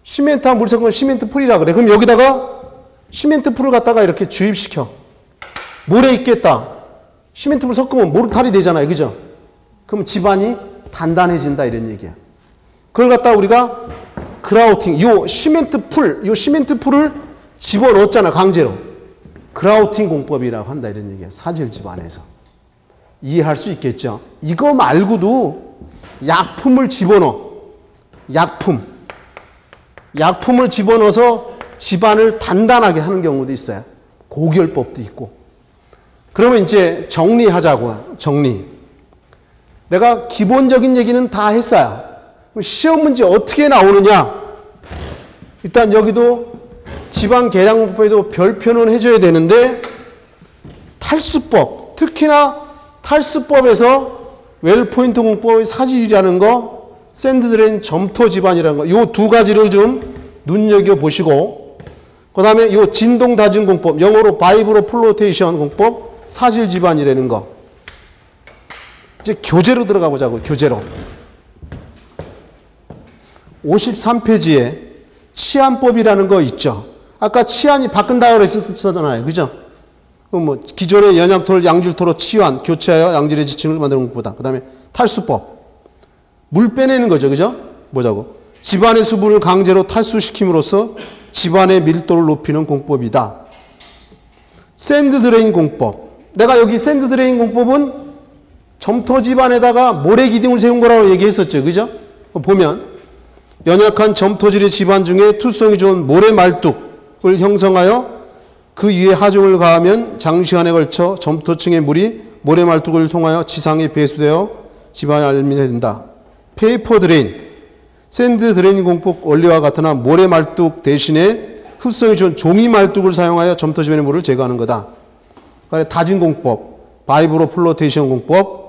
시멘트하고 물 섞은 걸 시멘트 풀이라 그래. 그럼 여기다가 시멘트 풀을 갖다가 이렇게 주입시켜. 모래 있겠다. 시멘트 풀 섞으면 모르탈이 되잖아요. 그죠? 그럼 집안이 단단해진다 이런 얘기야. 그걸 갖다 우리가 그라우팅, 요 시멘트 풀을 집어넣었잖아, 강제로. 그라우팅 공법이라고 한다 이런 얘기야. 사질 집안에서. 이해할 수 있겠죠? 이거 말고도 약품을 집어넣어. 약품을 집어넣어서 집안을 단단하게 하는 경우도 있어요. 고결법도 있고. 그러면 이제 정리하자고요. 정리. 내가 기본적인 얘기는 다 했어요. 시험 문제 어떻게 나오느냐? 일단 여기도 집안 계량법에도 별표는 해줘야 되는데 탈수법, 특히나 탈수법에서 웰포인트 공법의 사질이라는 거, 샌드드레인 점토 집안이라는 거, 요 두 가지를 좀 눈여겨보시고, 그 다음에 요 진동 다중 공법, 영어로 바이브로 플로테이션 공법, 사질 집안이라는 거. 이제 교재로 들어가 보자고, 교재로. 53페이지에 치안법이라는 거 있죠. 아까 치안이 바꾼다고 그랬었잖아요. 그죠? 뭐 기존의 연약토를 양질토로 치환, 교체하여 양질의 지층을 만드는 것보다. 그 다음에 탈수법. 물 빼내는 거죠. 그죠? 뭐자고? 집안의 수분을 강제로 탈수시킴으로써 집안의 밀도를 높이는 공법이다. 샌드 드레인 공법. 내가 여기 샌드 드레인 공법은 점토 집안에다가 모래 기둥을 세운 거라고 얘기했었죠. 그죠? 보면 연약한 점토질의 집안 중에 투성이 좋은 모래 말뚝을 형성하여 그 위에 하중을 가하면 장시간에 걸쳐 점토층의 물이 모래 말뚝을 통하여 지상에 배수되어 집안에 알민된다. 페이퍼 드레인, 샌드 드레인 공법 원리와 같으나 모래 말뚝 대신에 흡성이 좋은 종이 말뚝을 사용하여 점토 집안의 물을 제거하는 거다. 다진 공법, 바이브로 플로테이션 공법,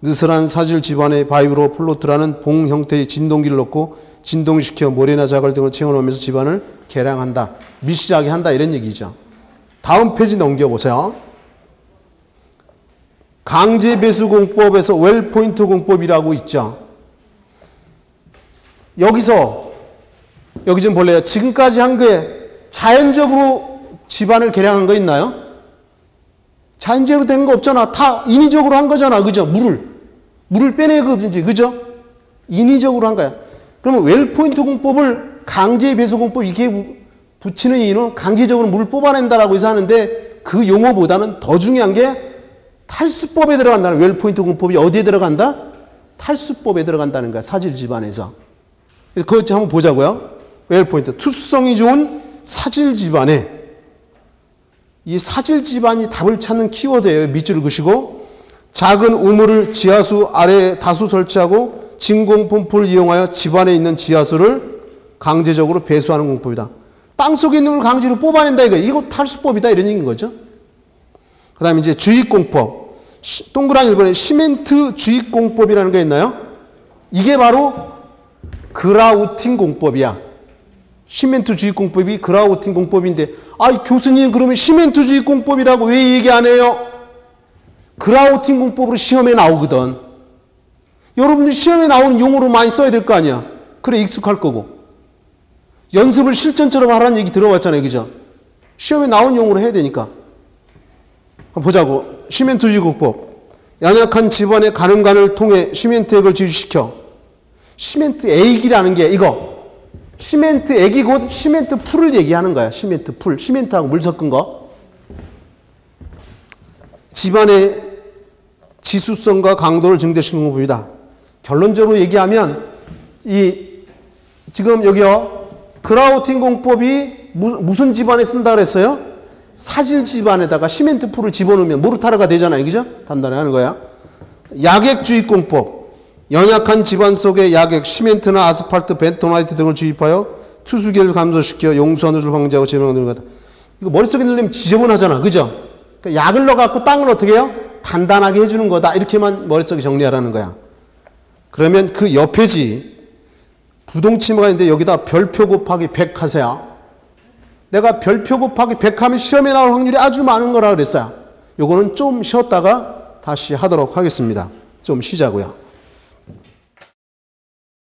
느슨한 사질 집안에 바이브로 플로트라는 봉 형태의 진동기를 넣고 진동시켜 모래나 자갈 등을 채워넣으면서 집안을 개량한다. 미실하게 한다 이런 얘기죠. 다음 페이지 넘겨보세요. 강제배수 공법에서 웰포인트 공법이라고 있죠. 여기 좀 볼래요. 지금까지 한 게 자연적으로 집안을 개량한 거 있나요? 자연적으로 된 거 없잖아. 다 인위적으로 한 거잖아. 그죠? 물을 빼내거든지. 그죠? 인위적으로 한 거야. 그러면 웰포인트 공법을 강제배수 공법 이렇게 붙이는 이유는 강제적으로 물을 뽑아낸다라고 해서 하는데 그 용어보다는 더 중요한 게 탈수법에 들어간다는 웰포인트 공법이 어디에 들어간다? 탈수법에 들어간다는 거야. 사질 집안에서. 그거 한번 보자고요. 웰포인트. 투수성이 좋은 사질 집안에 이 사질 집안이 답을 찾는 키워드예요. 밑줄을 그시고 작은 우물을 지하수 아래에 다수 설치하고 진공 펌프를 이용하여 집안에 있는 지하수를 강제적으로 배수하는 공법이다. 땅속에 있는 걸 강제로 뽑아낸다 이거 탈수법이다 이런 얘기인 거죠. 그 다음에 이제 주입공법. 동그란 1번에 시멘트 주입공법이라는 게 있나요? 이게 바로 그라우팅 공법이야. 시멘트 주입공법이 그라우팅 공법인데 교수님 그러면 시멘트 주입공법이라고 왜 얘기 안 해요? 그라우팅 공법으로 시험에 나오거든. 여러분들 시험에 나오는 용어로 많이 써야 될 거 아니야. 그래 익숙할 거고. 연습을 실전처럼 하라는 얘기 들어봤잖아요. 그죠? 시험에 나오는 용어로 해야 되니까. 한번 보자고. 시멘트 주입공법. 연약한 집안의 가늠관을 통해 시멘트 액을 주입시켜. 시멘트 액이라는 게 이거. 시멘트 액이 곧 시멘트 풀을 얘기하는 거야. 시멘트 풀. 시멘트하고 물 섞은 거. 집안에 지수성과 강도를 증대시키는 것입니다. 결론적으로 얘기하면 지금 여기요 그라우팅 공법이 무슨 집안에 쓴다 그랬어요? 사질 집안에다가 시멘트 풀을 집어넣으면 모르타르가 되잖아요. 그죠? 단단히 하는 거야. 약액주입 공법. 연약한 집안 속에 약액, 시멘트나 아스팔트, 벤토나이트 등을 주입하여 투수기를 감소시켜 용수환우를 방지하고 제명하는 거다. 이거 머릿속에 넣으면 지저분하잖아. 그죠? 그러니까 약을 넣어갖고 땅을 어떻게 해요? 단단하게 해주는 거다. 이렇게만 머릿속에 정리하라는 거야. 그러면 그 옆에지 부동치마가 있는데 여기다 별표 곱하기 100 하세요. 내가 별표 곱하기 100 하면 시험에 나올 확률이 아주 많은 거라 그랬어요. 요거는 좀 쉬었다가 다시 하도록 하겠습니다. 좀 쉬자고요.